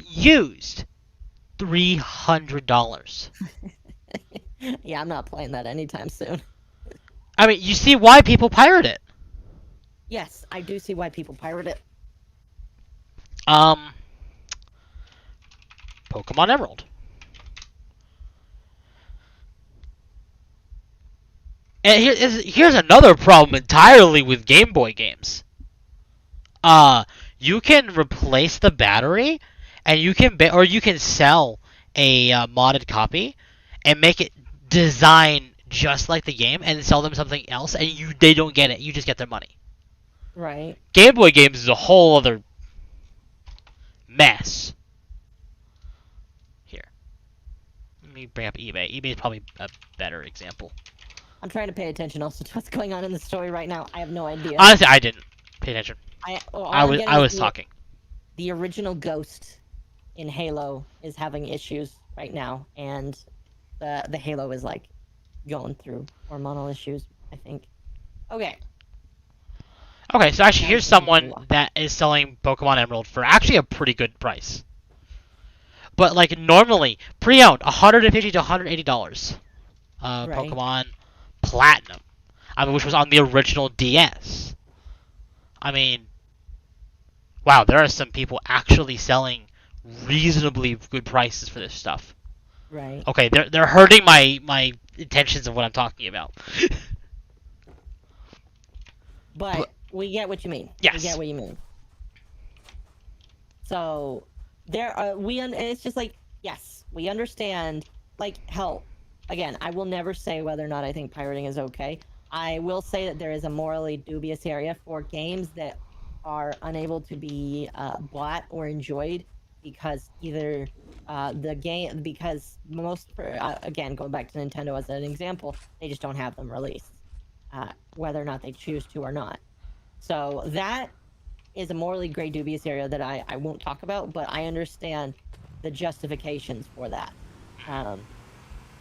used $300. Yeah, I'm not playing that anytime soon. I mean, you see why people pirate it. Yes, I do see why people pirate it. Pokemon Emerald. And here's another problem entirely with Game Boy games. You can replace the battery, and you can sell a modded copy, and make it design just like the game, and sell them something else, and they don't get it. You just get their money. Right. Game Boy games is a whole other mess. me bring up eBay. eBay is probably a better example. I'm trying to pay attention also to what's going on in the story right now. I have no idea. Honestly, I didn't pay attention. All I I'm was getting I is was talking. The original Ghost in Halo is having issues right now, and the Halo is like going through hormonal issues, I think. Okay. Okay, so actually, Now here's it's gonna someone go up. that is selling Pokemon Emerald for actually a pretty good price. But like normally, pre-owned, $150 to $180. Right. Pokemon Platinum, I mean, which was on the original DS. I mean, wow, there are some people actually selling reasonably good prices for this stuff. Right. Okay, they're hurting my intentions of what I'm talking about. But we get what you mean. Yes. We get what you mean. So there are it's just like, yes, we understand. Like, hell, again, I will never say whether or not I think pirating is okay. I will say that there is a morally dubious area for games that are unable to be bought or enjoyed because either because again, going back to Nintendo as an example, they just don't have them released, whether or not they choose to or not. So that is a morally gray, dubious area that I won't talk about, but I understand the justifications for that.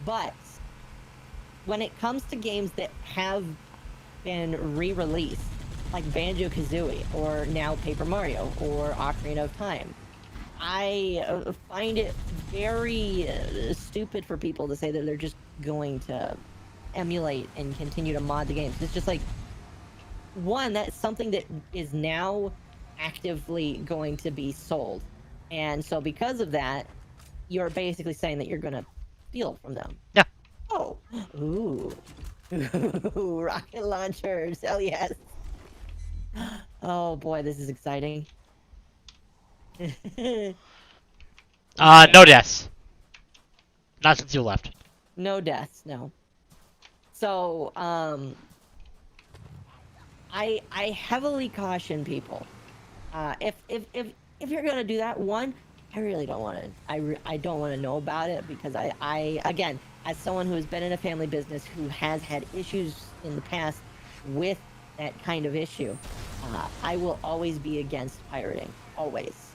But when it comes to games that have been re-released, like Banjo-Kazooie, or now Paper Mario, or Ocarina of Time, I find it very stupid for people to say that they're just going to emulate and continue to mod the games. It's just like, one, that's something that is now actively going to be sold. And so because of that, you're basically saying that you're going to steal from them. Yeah. Oh. Ooh. Ooh, rocket launchers. Hell yes. Oh boy, this is exciting. No deaths. Not since you left. No deaths, no. So, I heavily caution people. If you're gonna do that, one, I really don't want to. I don't want to know about it because I again, as someone who has been in a family business who has had issues in the past with that kind of issue, I will always be against pirating, always.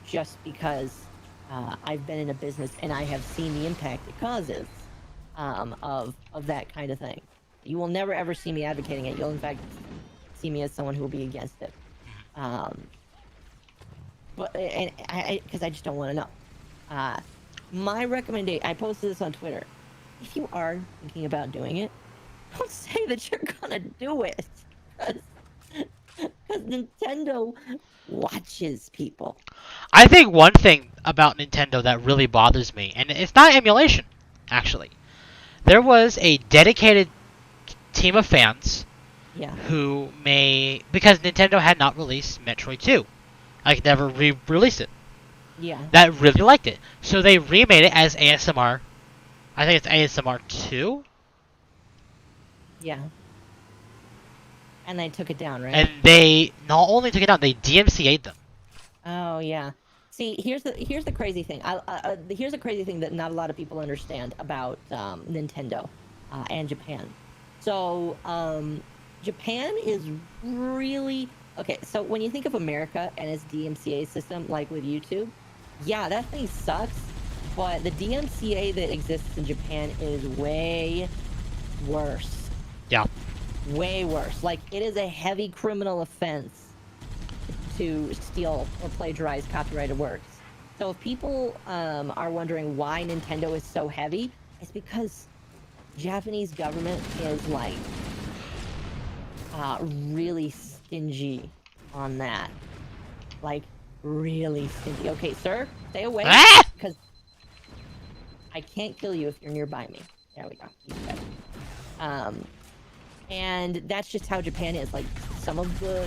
Just because I've been in a business and I have seen the impact it causes of that kind of thing. You will never ever see me advocating it. You'll in fact see me as someone who will be against it. But because I just don't want to know. My recommendation, I posted this on Twitter. If you are thinking about doing it, don't say that you're gonna do it, because Nintendo watches people. I think one thing about Nintendo that really bothers me, and it's not emulation, actually. There was a dedicated team of fans who because Nintendo had not released Metroid 2. Like, never re-released it. Yeah. That really liked it. So they remade it as ASMR. I think it's ASMR 2? Yeah. And they took it down, right? And they not only took it down, they DMCA'd them. Oh yeah. See, here's the crazy thing. Here's a crazy thing that not a lot of people understand about Nintendo and Japan. So Japan is really okay. So when you think of America and its DMCA system, like with YouTube, yeah, that thing sucks. But the DMCA that exists in Japan is way worse. Yeah. Way worse. Like, it is a heavy criminal offense to steal or plagiarize copyrighted works. So if people are wondering why Nintendo is so heavy, it's because Japanese government is like really stingy on that. Like, really stingy. Okay, sir, stay away, because I can't kill you if you're nearby me. There we go. And that's just how Japan is. Like, some of the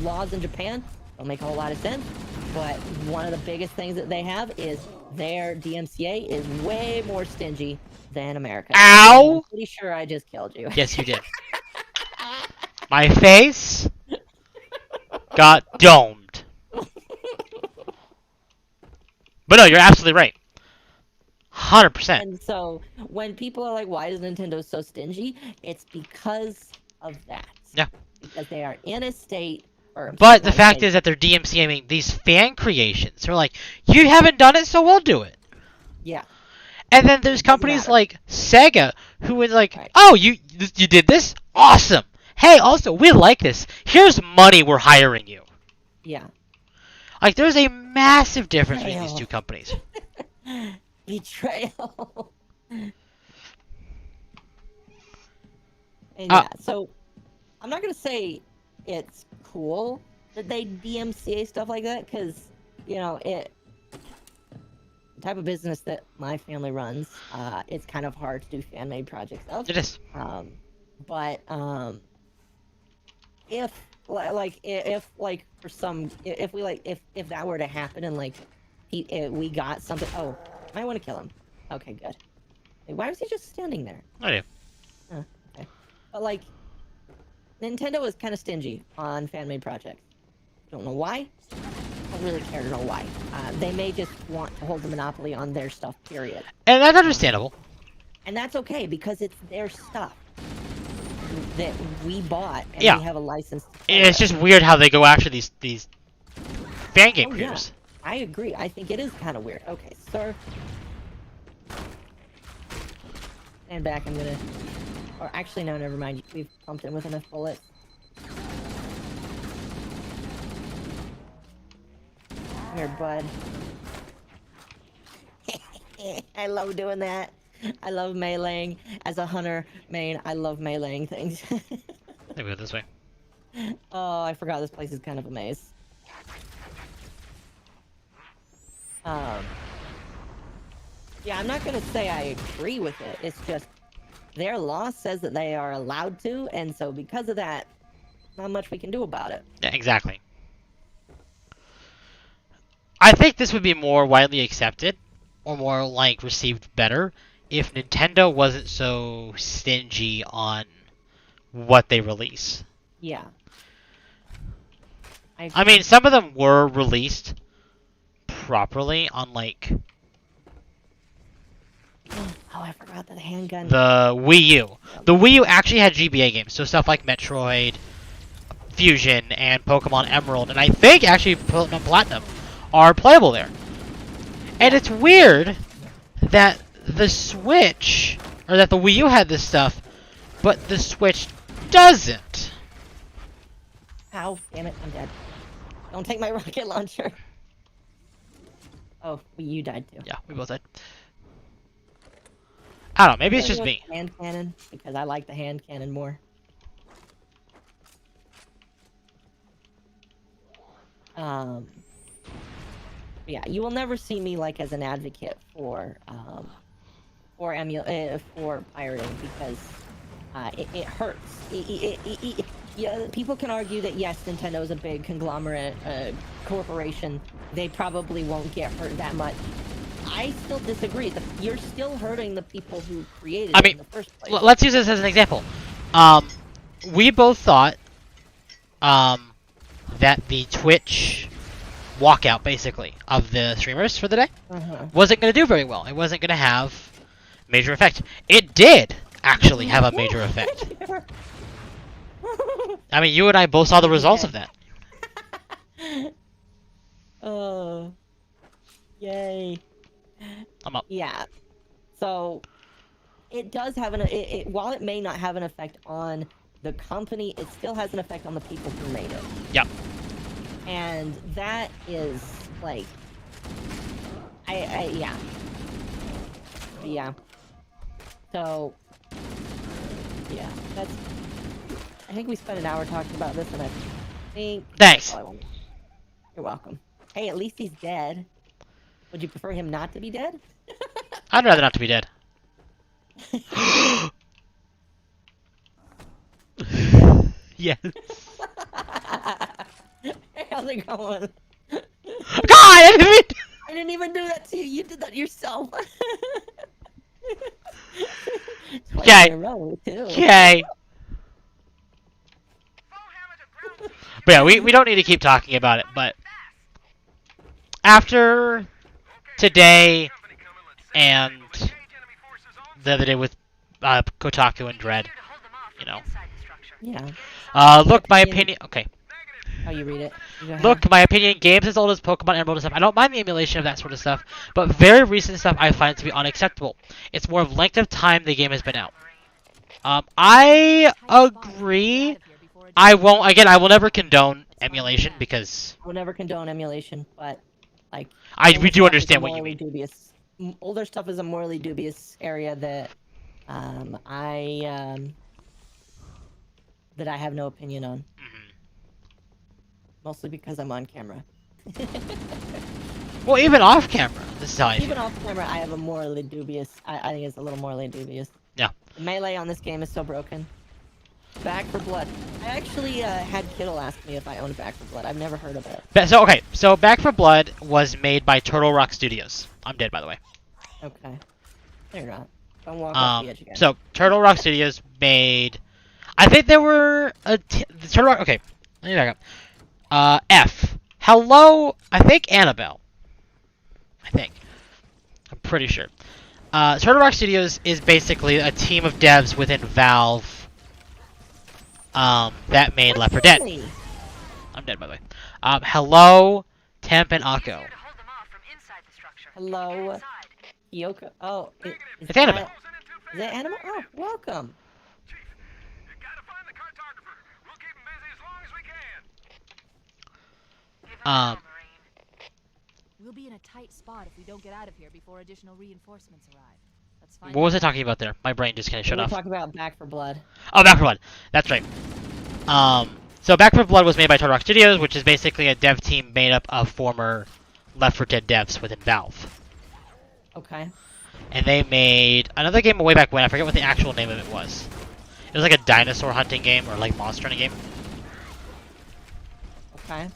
laws in Japan don't make a whole lot of sense, but one of the biggest things that they have is their DMCA is way more stingy than America. Ow! I'm pretty sure I just killed you. Yes, you did. My face got domed. But no, you're absolutely right. 100%. And so when people are like, why is Nintendo so stingy? It's because of that. Yeah. Because they are in a state, or But the not fact state, is that they're DMCAing these fan creations. They're like, you haven't done it, so we'll do it. yeah. And then there's companies matter. like Sega who would like, Right. oh, you did this? Awesome. Hey, also, we like this. Here's money, we're hiring you. Yeah. Like, there's a massive difference between these Betrayal. two companies. Betrayal. And Uh, yeah, so I'm not gonna say it's cool that they DMCA stuff like that, because you know it. The type of business that my family runs, it's kind of hard to do fan made projects of. It is. But if for some if that were to happen and like we got something, oh, I want to kill him. Okay, good. Hey, why was he just standing there? I do. Okay. But like, Nintendo is kind of stingy on fan-made projects. Don't know why. Don't really care to know why. They may just want to hold the monopoly on their stuff, period. And that's understandable. And that's okay, because it's their stuff that we bought, and Yeah. we have a license to play It's with. just weird how they go after these fan game Oh, yeah. creators. I agree. I think it is kind of weird. Okay, sir. Stand back. I'm gonna... Or actually, no, never mind. We've pumped him with enough bullets. Come here, bud. I love doing that. I love meleeing. As a hunter main, I love meleeing things. Maybe go this way. Oh, I forgot this place is kind of a maze. Yeah, I'm not gonna say I agree with it. It's just their law says that they are allowed to, and so because of that, not much we can do about it. Yeah, exactly. I think this would be more widely accepted, or more like received better, if Nintendo wasn't so stingy on what they release. Yeah. I mean, some of them were released properly on like Oh, I forgot the handgun. the Wii U. The Wii U actually had GBA games, so stuff like Metroid, Fusion, and Pokemon Emerald, and I think actually Pokemon Platinum are playable there. And it's weird that the Switch, or that the Wii U had this stuff, but the Switch doesn't. Ow, damn it, I'm dead. Don't take my rocket launcher. Oh, you died too. Yeah, we both did. I don't know, maybe it's Maybe just with me. Hand cannon, because I like the hand cannon more. Yeah, you will never see me like as an advocate for for pirating, because it hurts. Yeah, people can argue that yes, Nintendo is a big conglomerate corporation. They probably won't get hurt that much. I still disagree. You're still hurting the people who created it in the first place. Let's use this as an example. We both thought that the Twitch walkout, basically, of the streamers for the day wasn't going to do very well. It wasn't going to have major effect. It did actually have a major effect. I mean, you and I both saw the results of that. Oh, yay. I'm up. Yeah. So it does have while it may not have an effect on the company, it still has an effect on the people who made it. Yep. And that is like, yeah. So, yeah, that's. I think we spent an hour talking about this, and I think. Thanks. You're welcome. Hey, at least he's dead. Would you prefer him not to be dead? I'd rather not to be dead. Yes. How's it going? God, I didn't even do that to you. You did that yourself. Okay. Okay. But yeah, we don't need to keep talking about it, but after today and the other day with Kotaku and Dread. Easier to hold them off You from know. inside the structure. Yeah. Look, my opinion. Okay. Oh, you read it. You go ahead. Look, my opinion. Games as old as Pokemon Emerald and stuff. I don't mind the emulation of that sort of stuff, but very recent stuff I find to be unacceptable. It's more of length of time the game has been out. I agree. I won't. Again, I will never condone emulation because We'll never condone emulation, but like we older do stuff is a understand what you morally mean. dubious. Older stuff is a morally dubious area that that I have no opinion on. Mostly because I'm on camera. Well, even off camera, this is how I Even feel. off camera, I have a morally dubious. I think it's a little morally dubious. Yeah. The melee on this game is so broken. Back for Blood. I actually had Kittle ask me if I owned Back for Blood. I've never heard of it. So okay, so Back for Blood was made by Turtle Rock Studios. I'm dead, by the way. Okay. No, you're not. Don't walk off the edge again. So Turtle Rock Studios made. I think there were the Turtle Rock. Okay, let me back up. F. Hello. I think Annabelle. I think. I'm pretty sure. Turtle Rock Studios is basically a team of devs within Valve. That made Left 4 Dead. Really? I'm dead, by the way. Hello, Temp and Akko. Easier to hold them off from inside the structure. Hello, Inside. Yoko. Oh, It's Annabelle. Is it Annabelle? Oh, welcome. Chief, you gotta find the cartographer. We'll keep him busy as long as we can. Give 'em hell, Marine. We'll be in a tight spot if we don't get out of here before additional reinforcements arrive. Let's find What was I out. talking about there? My brain just kind of shut We're off. talking about Back for Blood. Oh, Back 4 Blood. That's right. So Back 4 Blood was made by Turtle Rock Studios, which is basically a dev team made up of former Left 4 Dead devs within Valve. Okay. And they made another game way back when. I forget what the actual name of it was. It was like a dinosaur hunting game or like monster hunting game. Okay.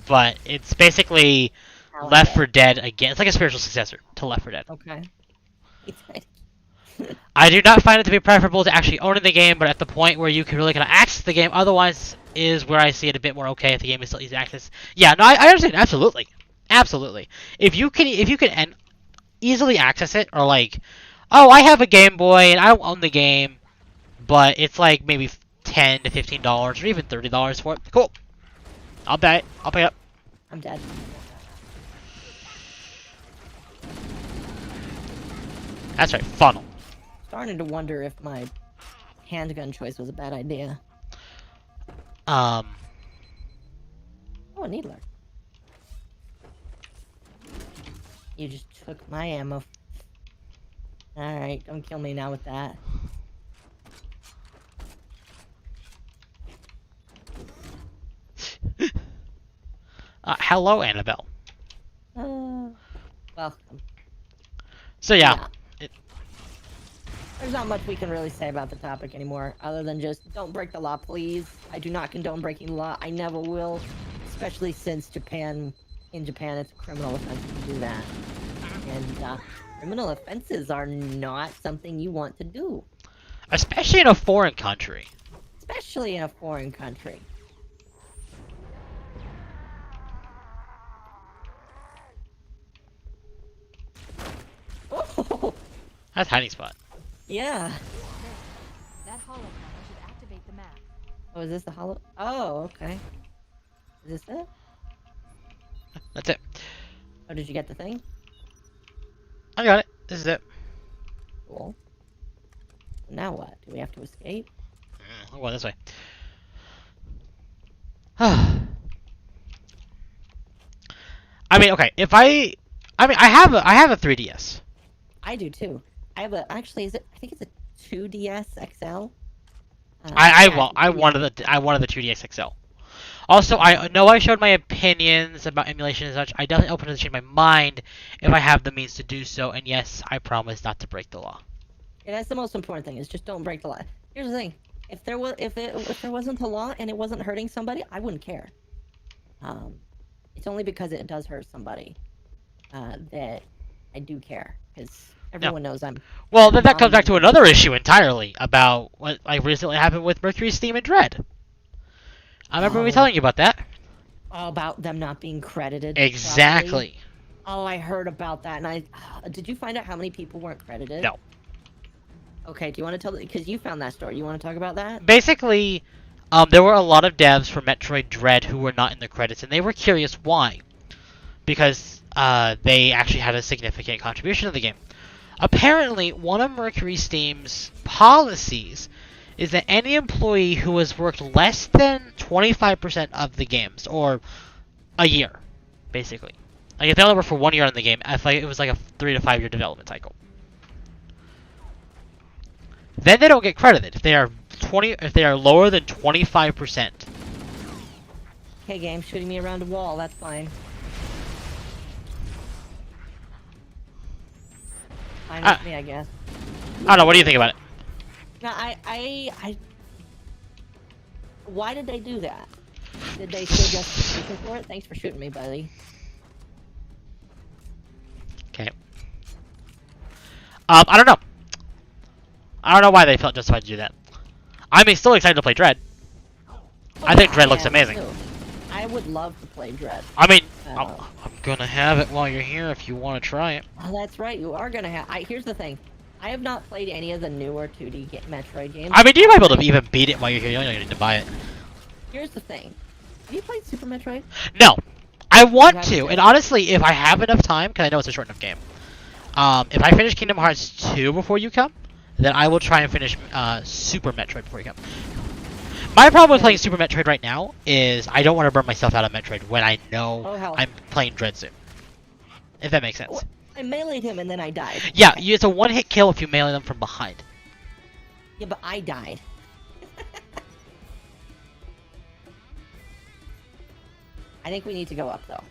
But it's basically Left 4 Dead again. It's like a spiritual successor to Left 4 Dead. Okay. I do not find it to be preferable to actually owning the game, but at the point where you can really kind of access the game, otherwise is where I see it a bit more okay if the game is still easy to access. Yeah, no, I understand, absolutely, absolutely. If you can easily access it, or like, oh, I have a Game Boy and I don't own the game, but it's like maybe $10 to $15 or even $30 for it. Cool, I'll buy it. I'll pay up. I'm dead. That's right, funnel. Starting to wonder if my handgun choice was a bad idea. Oh, a needler. You just took my ammo. Alright, don't kill me now with that. Hello, Annabelle. Welcome. So yeah. There's not much we can really say about the topic anymore, other than just don't break the law, please. I do not condone breaking the law. I never will, especially since in Japan, it's a criminal offense to do that. And criminal offenses are not something you want to do. Especially in a foreign country. Especially in a foreign country. Oh, That's hiding spot. yeah. That hologram should activate the map. Oh, is this the hollow? Oh, okay. Is this it? That's it. Oh, did you get the thing? I got it. This is it. Cool. Now what? Do we have to escape? I'll go this way. I mean, okay. I have a 3DS. I do too. I have a. Actually, I think it's a 2DS XL. I wanted the 2DS XL. Also, I know I showed my opinions about emulation and such. I definitely open to change my mind if I have the means to do so. And yes, I promise not to break the law. Yeah, that's the most important thing. Is just don't break the law. Here's the thing: if there wasn't a law and it wasn't hurting somebody, I wouldn't care. It's only because it does hurt somebody that I do care, because everyone knows I'm. Well, then that comes back to another issue entirely about what like recently happened with Mercury's Steam and Dread. I remember me telling you about that. All about them not being credited. Exactly. Properly. Oh, I heard about that, and I did you find out how many people weren't credited? No. Okay, do you want to tell? Because you found that story. You want to talk about that? Basically, there were a lot of devs for Metroid Dread who were not in the credits, and they were curious why. Because they actually had a significant contribution to the game. Apparently, one of Mercury Steam's policies is that any employee who has worked less than 25% of the games, or a year, basically. Like, if they only work for 1 year on the game, if it was like a 3 to 5 year development cycle. Then they don't get credited if they are lower than 25%. Okay, game shooting me around a wall. That's fine. Fine with me, I guess. I don't know. What do you think about it? No, I. Why did they do that? Did they show justification for it? Thanks for shooting me, buddy. Okay. I don't know. I don't know why they felt justified to do that. I'm still excited to play Dread. I think Dread looks amazing. Too. I would love to play Dread. I mean, I'm gonna have it while you're here if you want to try it. Oh, that's right. You are gonna have. Here's the thing. I have not played any of the newer 2D Metroid games. I mean, you might be able to even beat it while you're here. You don't need to buy it. Here's the thing. Have you played Super Metroid? No. I want to, and honestly, if I have enough time, because I know it's a short enough game, if I finish Kingdom Hearts 2 before you come, then I will try and finish Super Metroid before you come. My problem with playing Super Metroid right now is I don't want to burn myself out of Metroid when I know I'm playing Dread soon. If that makes sense. Well, I meleeed him and then I died. Yeah, it's a one-hit kill if you melee them from behind. Yeah, but I died. I think we need to go up, though.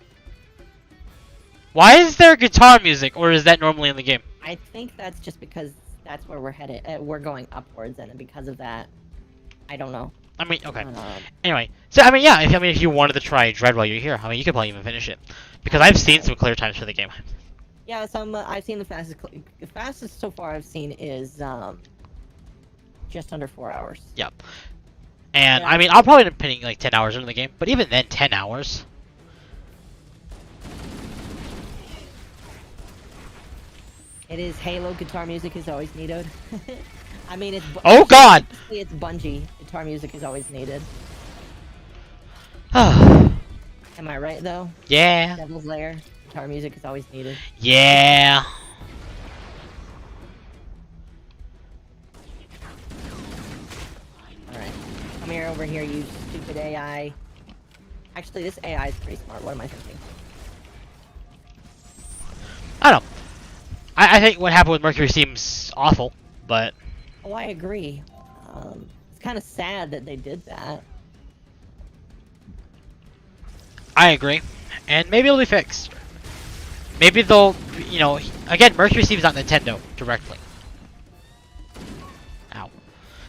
Why is there guitar music, or is that normally in the game? I think that's just because that's where we're headed. We're going upwards, and because of that, I don't know. I mean, okay. Anyway, so I mean, yeah. If you wanted to try Dread while you're here, I mean, you could probably even finish it, because I've seen some clear times for the game. Yeah, I've seen the fastest so far I've seen is just under 4 hours. Yep. And I mean, I'll probably end up putting like 10 hours into the game, but even then, 10 hours. It is Halo guitar music is always needed. I mean, it's oh god! It's Bungie guitar music is always needed. Am I right though? Yeah. Devil's Lair guitar music is always needed. Yeah. Alright. Come here over here, you stupid AI. Actually, this AI is pretty smart. What am I thinking? I don't know. I think what happened with Mercury seems awful, but... Oh, I agree. It's kind of sad that they did that. I agree. And maybe it'll be fixed. Maybe they'll, you know... Again, Mercury Steam's not Nintendo directly. Ow.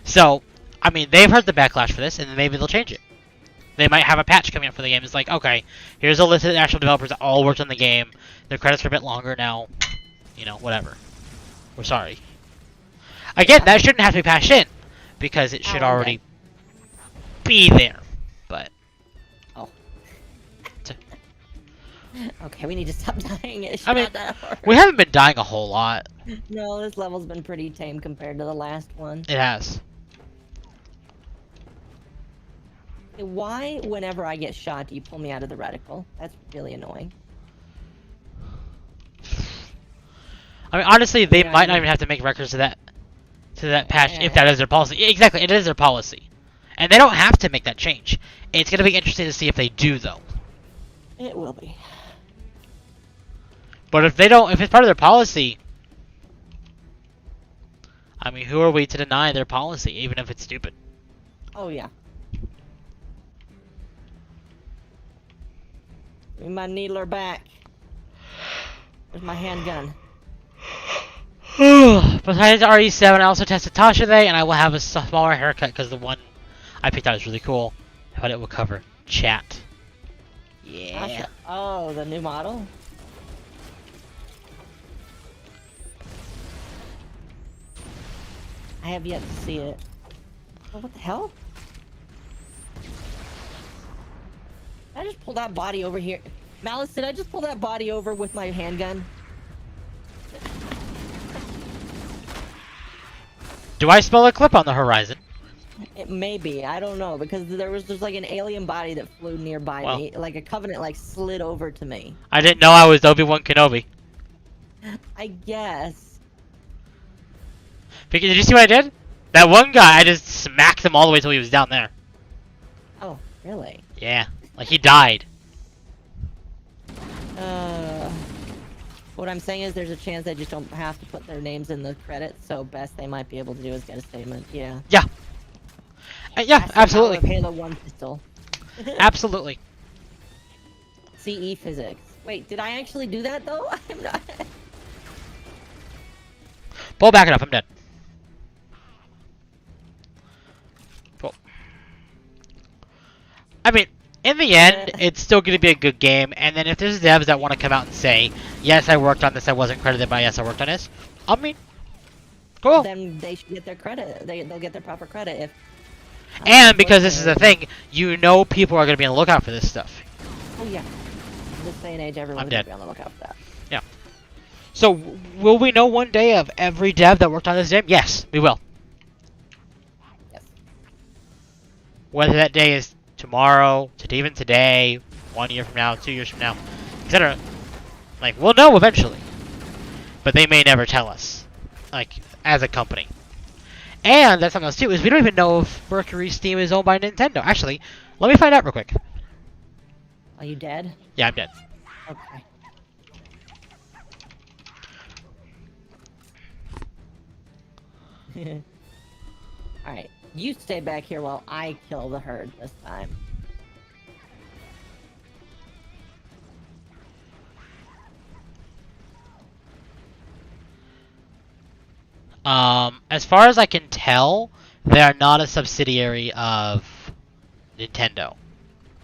So, I mean, they've heard the backlash for this, and maybe they'll change it. They might have a patch coming up for the game. It's like, okay, here's a list of the actual developers that all worked on the game. Their credits are a bit longer now. You know, whatever. We're sorry. Again, that shouldn't have to be patched in, because it should already be there. But... Oh. Okay, we need to stop dying. It's I mean, not that hard. we haven't been dying a whole lot. No, this level's been pretty tame compared to the last one. It has. Why, whenever I get shot, do you pull me out of the reticle? That's really annoying. I mean, honestly, they might not even have to make records to that patch if that is their policy. Exactly, it is their policy, and they don't have to make that change. It's gonna be interesting to see if they do, though. It will be. But if they don't, if it's part of their policy, I mean, who are we to deny their policy, even if it's stupid? Oh yeah. Give me my needler back. Where's my handgun? Besides RE7, I also tested Tasha today, and I will have a smaller haircut because the one I picked out is really cool. But it will cover chat. Yeah. Tasha. Oh, the new model? I have yet to see it. Oh, what the hell? I just pulled that body over here. Malice, did I just pull that body over with my handgun? Do I smell a clip on the horizon? It may be. I don't know, because there was just like an alien body that flew nearby Well. me. Like a Covenant like slid over to me. I didn't know I was Obi-Wan Kenobi. I guess. Did you see what I did? That one guy, I just smacked him all the way till he was down there. Oh, really? Yeah, like he died. What I'm saying is there's a chance they just don't have to put their names in the credits, so best they might be able to do is get a statement. Yeah. Yeah. Yeah, That's the power absolutely. of Halo 1 pistol. Absolutely. CE physics. Wait, did I actually do that though? I'm not. Pull back it up, I'm dead. Cool. I mean, in the end, it's still going to be a good game, and then if there's devs that want to come out and say, yes, I worked on this, I wasn't credited, but yes, I worked on this, I mean, cool. Then they should get their credit. They'll get their proper credit if. And because this is the thing, you know people are going to be on the lookout for this stuff. Oh yeah. In this day and age, everyone's gonna be on the lookout for that. Yeah. So, will we know one day of every dev that worked on this game? Yes, we will. Yes. Whether that day is tomorrow, even today, 1 year from now, 2 years from now, etc. Like, we'll know eventually. But they may never tell us. Like, as a company. And that's something else too, is we don't even know if Mercury Steam is owned by Nintendo. Actually, let me find out real quick. Are you dead? Yeah, I'm dead. Okay. Alright, you stay back here while I kill the herd this time. As far as I can tell, they are not a subsidiary of Nintendo.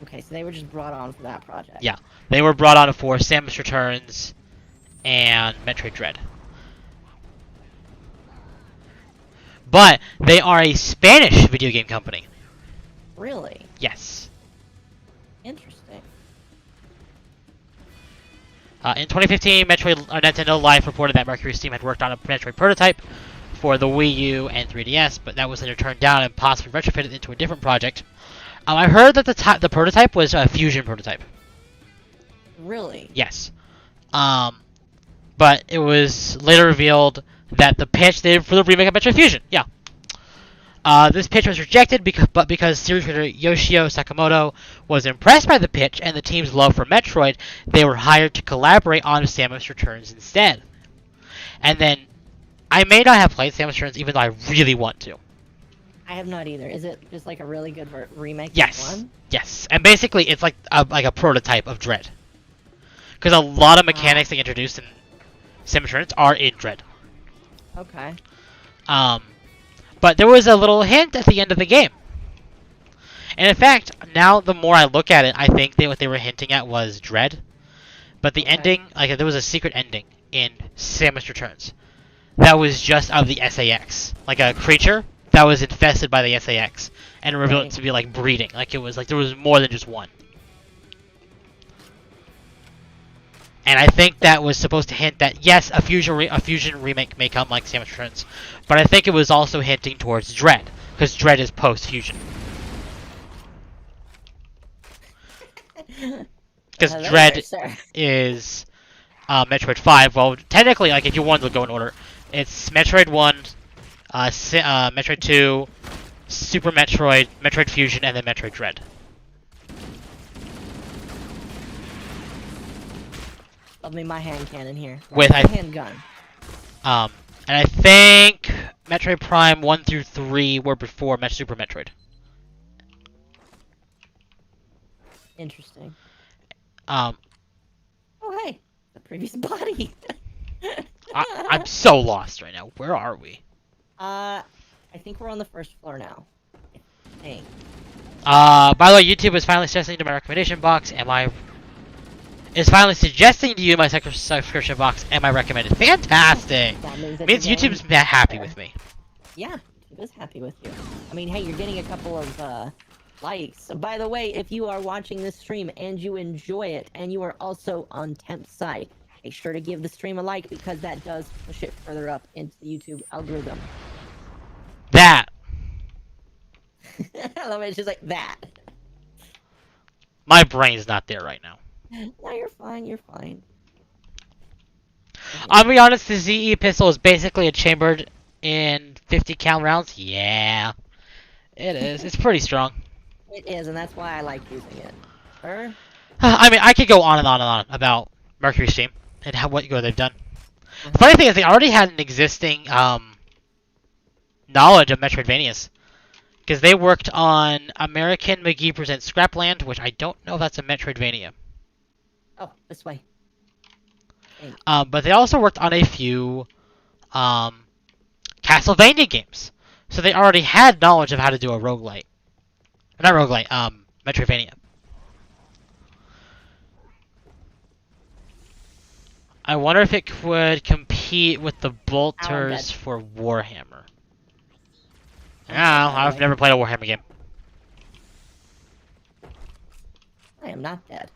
Okay, so they were just brought on for that project. Yeah, they were brought on for Samus Returns and Metroid Dread. But they are a Spanish video game company. Really? Yes. Interesting. In 2015, Nintendo Life reported that Mercury Steam had worked on a Metroid prototype for the Wii U and 3DS, but that was later turned down and possibly retrofitted into a different project. I heard that the prototype was a fusion prototype. Really? Yes. But it was later revealed that the pitch they did for the remake of Metroid Fusion. Yeah. This pitch was rejected because series creator Yoshio Sakamoto was impressed by the pitch and the team's love for Metroid, they were hired to collaborate on Samus Returns instead. And then, I may not have played Samus Returns even though I really want to. I have not either. Is it just like a really good remake Yes. of one? Yes. And basically, it's like a prototype of Dread. Because a lot of mechanics they introduced in Samus Returns are in Dread. Okay. But there was a little hint at the end of the game. And in fact, now the more I look at it, I think what they were hinting at was Dread. But the ending, like there was a secret ending in Samus Returns. That was just of the SAX. Like a creature that was infested by the SAX. And revealed it to be like breeding. Like it was like there was more than just one. And I think that was supposed to hint that, yes, a fusion remake may come like Samus Returns. But I think it was also hinting towards Dread. Because Dread is post-fusion. Because Dread is Metroid 5. Well, technically, like if you wanted to go in order, it's Metroid 1, Metroid 2, Super Metroid, Metroid Fusion, and then Metroid Dread. Love me my hand cannon here. With handgun. And I think Metroid Prime 1 through 3 were before Super Metroid. Interesting. Oh hey, the previous body. I'm so lost right now. Where are we? I think we're on the first floor now. I think. By the way, YouTube is finally suggesting to my recommendation box. Is finally suggesting to you my subscription box and my recommended. Fantastic! That means YouTube's happy with me. Yeah, YouTube is happy with you. I mean, hey, you're getting a couple of likes. By the way, if you are watching this stream and you enjoy it, and you are also on Temp's side, make sure to give the stream a like because that does push it further up into the YouTube algorithm. That. I love it. It's just like that. My brain's not there right now. No, you're fine. You're fine. I'll be honest, the ZE pistol is basically a chambered in 50 cal rounds. Yeah, it is. It's pretty strong. It is, and that's why I like using it. Sure. I mean, I could go on and on and on about Mercury Steam and what good they've done. The funny thing is, they already had an existing knowledge of Metroidvanias. Because they worked on American McGee Presents Scrapland, which I don't know if that's a Metroidvania. Oh, this way. But they also worked on a few Castlevania games. So they already had knowledge of how to do a roguelite. Not roguelite, Metroidvania. I wonder if it could compete with the bolters for Warhammer. Yeah, I've never played a Warhammer game. I am not dead.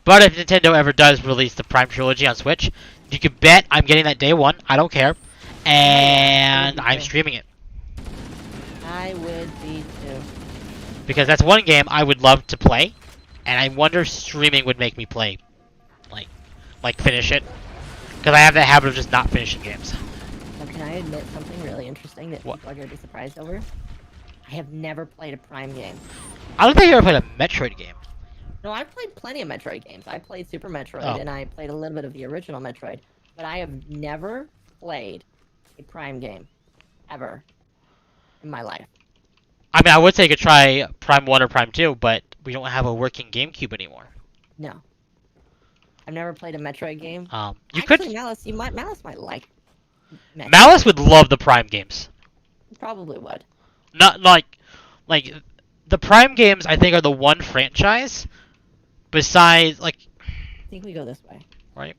But if Nintendo ever does release the Prime Trilogy on Switch, you can bet I'm getting that day one. I don't care. And I'm streaming it. I would be too. Because that's one game I would love to play. And I wonder if streaming would make me play. Like finish it. Because I have that habit of just not finishing games. So can I admit something really interesting that people are going to be surprised over? I have never played a Prime game. I don't think you ever played a Metroid game. No, I've played plenty of Metroid games. I played Super Metroid, and I played a little bit of the original Metroid. But I have never played a Prime game. Ever. In my life. I mean, I would say you could try Prime 1 or Prime 2, but we don't have a working GameCube anymore. No. I've never played a Metroid game. You Actually, could... Malice might like Metroid. Malice would love the Prime games. Probably would. Not like the Prime games I think are the one franchise besides I think we go this way. Right.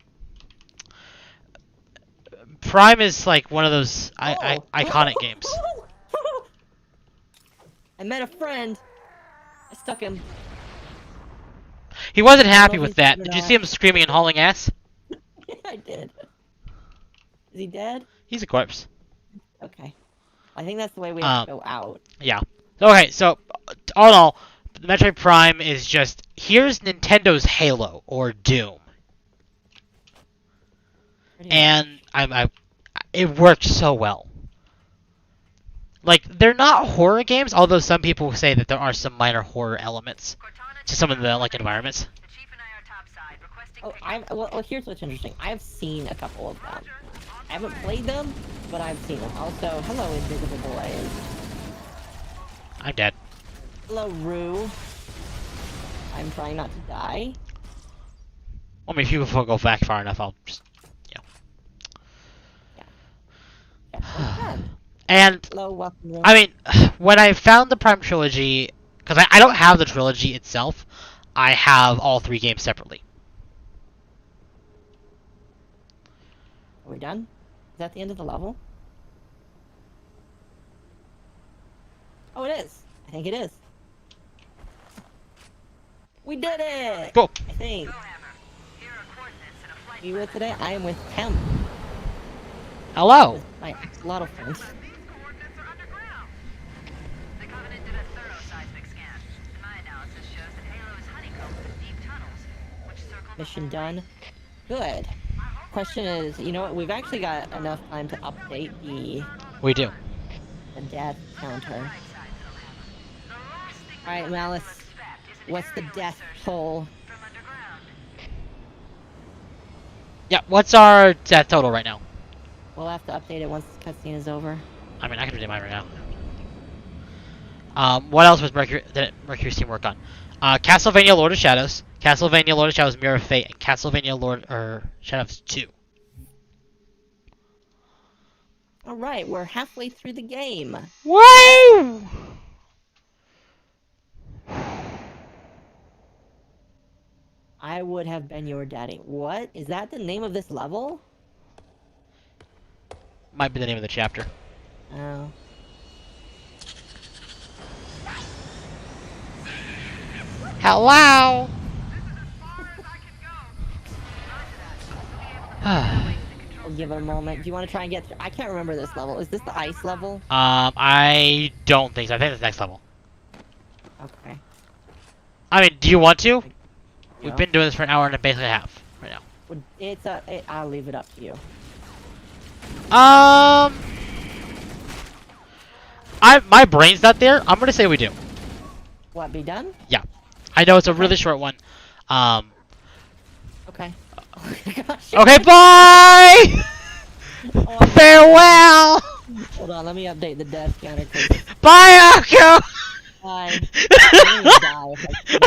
Prime is like one of those iconic games. I met a friend. I stuck him. He wasn't happy with that. Did you see him screaming and hauling ass? I did. Is he dead? He's a corpse. Okay. I think that's the way we have to go out. Yeah. Okay, so all in all, the Metroid Prime is just here's Nintendo's Halo or Doom, and it works so well. Like they're not horror games, although some people say that there are some minor horror elements to some of the environments. Oh, well, here's what's interesting. I've seen a couple of them. I haven't played them, but I've seen them. Also, hello, Invisible Boys. I'm dead. Hello, Rue. I'm trying not to die. I mean, if you go back far enough, I'll just, Yeah. And, hello, welcome, Rue. I mean, when I found the Prime Trilogy, because I don't have the trilogy itself, I have all three games separately. Are we done? Is that the end of the level? Oh, it is. I think it is. We did it! Cool. I think. You with today? I am with Temp. Hello. With my axolotl friends. The Covenant did a thorough seismic scan. My analysis shows that Halo is honeycombed with deep tunnels, which circle the Mission done. Good. Question is, you know what? We've actually got enough time to update We do. the death counter. Alright, Malice. What's the death toll? Yeah, what's our death total right now? We'll have to update it once this cutscene is over. I mean, I can do mine right now. What else was Mercury's team work on? Castlevania Lord of Shadows, Castlevania Lord of Shadows Mirror of Fate, and Castlevania Shadows 2. Alright, we're halfway through the game. Woo! I would have been your daddy. What? Is that the name of this level? Might be the name of the chapter. Oh. Hello. I'll give it a moment. Do you want to try and get through? I can't remember this level. Is this the ice level? I don't think so. I think it's next level. Okay. I mean, do you want to? We've Yeah. been doing this for an hour and basically a half right now. Well, I'll leave it up to you. My brain's not there. I'm gonna say we do. What, be done? Yeah. I know it's a really short one. Okay. Oh my gosh. Okay, bye! Oh, Farewell! hold on, let me update the death counter. Bye, Akko! Bye. I'm gonna die if I keep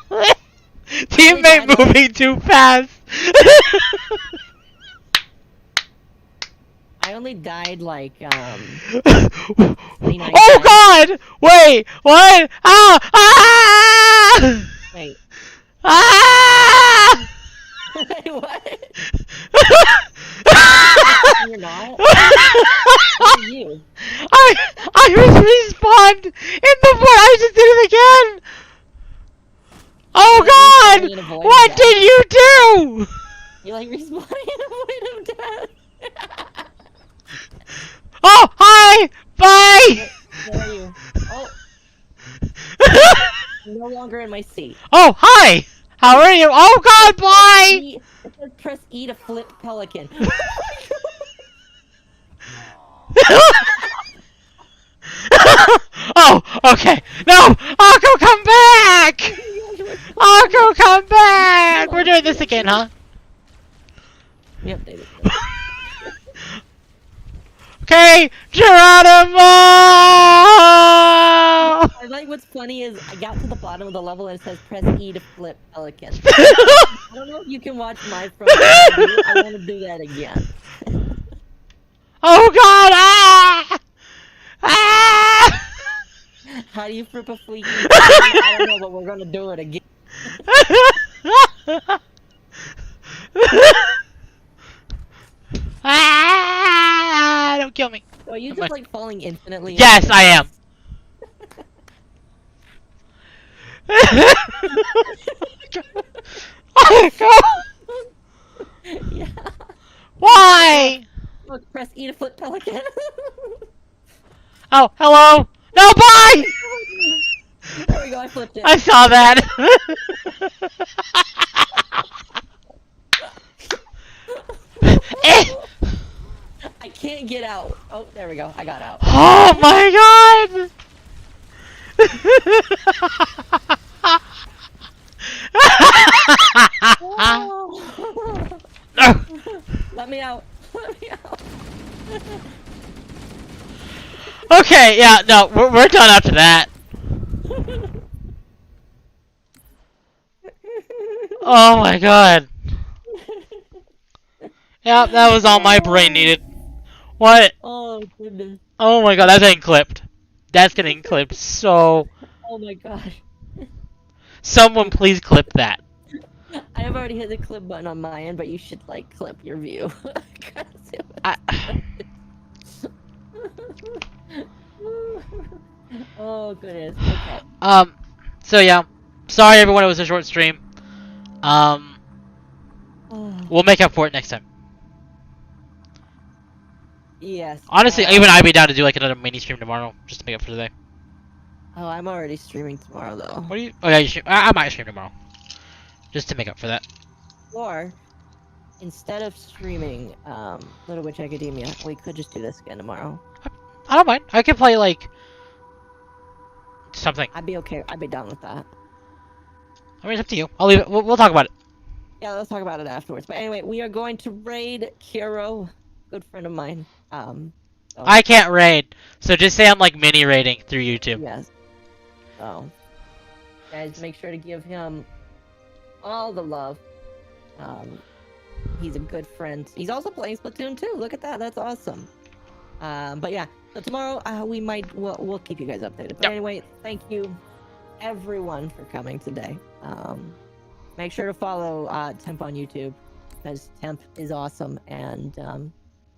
going. Teammate moving too fast! I only died like, 29 Oh times. god! Wait! What? Ah! Ah! Wait. Ah! Wait, what? You're not? What are you? I was respawned in the void. I just did it again. Oh god! In a void of What death. did you do? You like respawning in a void of death? Oh, hi! Bye! Where are you? Oh, I'm no longer in my seat. Oh, hi! How are you? Oh god, bye! It says press E to flip pelican. Oh, okay. No! Akko, come back! Akko, come back! We're doing this again, huh? We updated. Okay, Geronimo! I like what's funny is I got to the bottom of the level and it says press E to flip pelican. I don't know if you can watch my from I want to do that again. Oh god! Ah! Ah! How do you flip a fleeky? I don't know, but we're gonna do it again. Ah! Don't kill me. So are you just like falling infinitely? Yes, I am. Yeah. Why? Look, press E to flip pelican. Oh, hello. No, bye. There we go, I flipped it. I saw that. I can't get out. Oh, there we go. I got out. Oh my god. Let me out. Let me out. Okay, yeah, no, we're done after that. Oh my god. Yep, that was all my brain needed. What? Oh goodness. Oh my god, that's getting clipped. That's getting clipped, so... Oh my gosh. Someone please clip that. I have already hit the clip button on my end, but you should like clip your view. Oh goodness. Okay. So yeah. Sorry everyone, it was a short stream. We'll make up for it next time. Yes. Honestly, even I'd be down to do like another mini stream tomorrow, just to make up for today. Oh, I'm already streaming tomorrow though. What do you? Oh yeah, I might stream tomorrow, just to make up for that. Or instead of streaming Little Witch Academia, we could just do this again tomorrow. I don't mind. I can play like something. I'd be okay. I'd be down with that. I mean, it's up to you. I'll leave it. We'll talk about it. Yeah, let's talk about it afterwards. But anyway, we are going to raid Kiro, good friend of mine. So, I can't raid, so just say I'm like mini raiding through YouTube. yes. So, guys, make sure to give him all the love. He's a good friend. He's also playing Splatoon 2. Look at that. That's awesome. But yeah, so tomorrow we'll keep you guys updated. But anyway, thank you everyone for coming today. Make sure to follow Temp on YouTube because Temp is awesome. And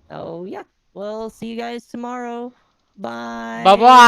so yeah, we'll see you guys tomorrow. Bye. Bye bye.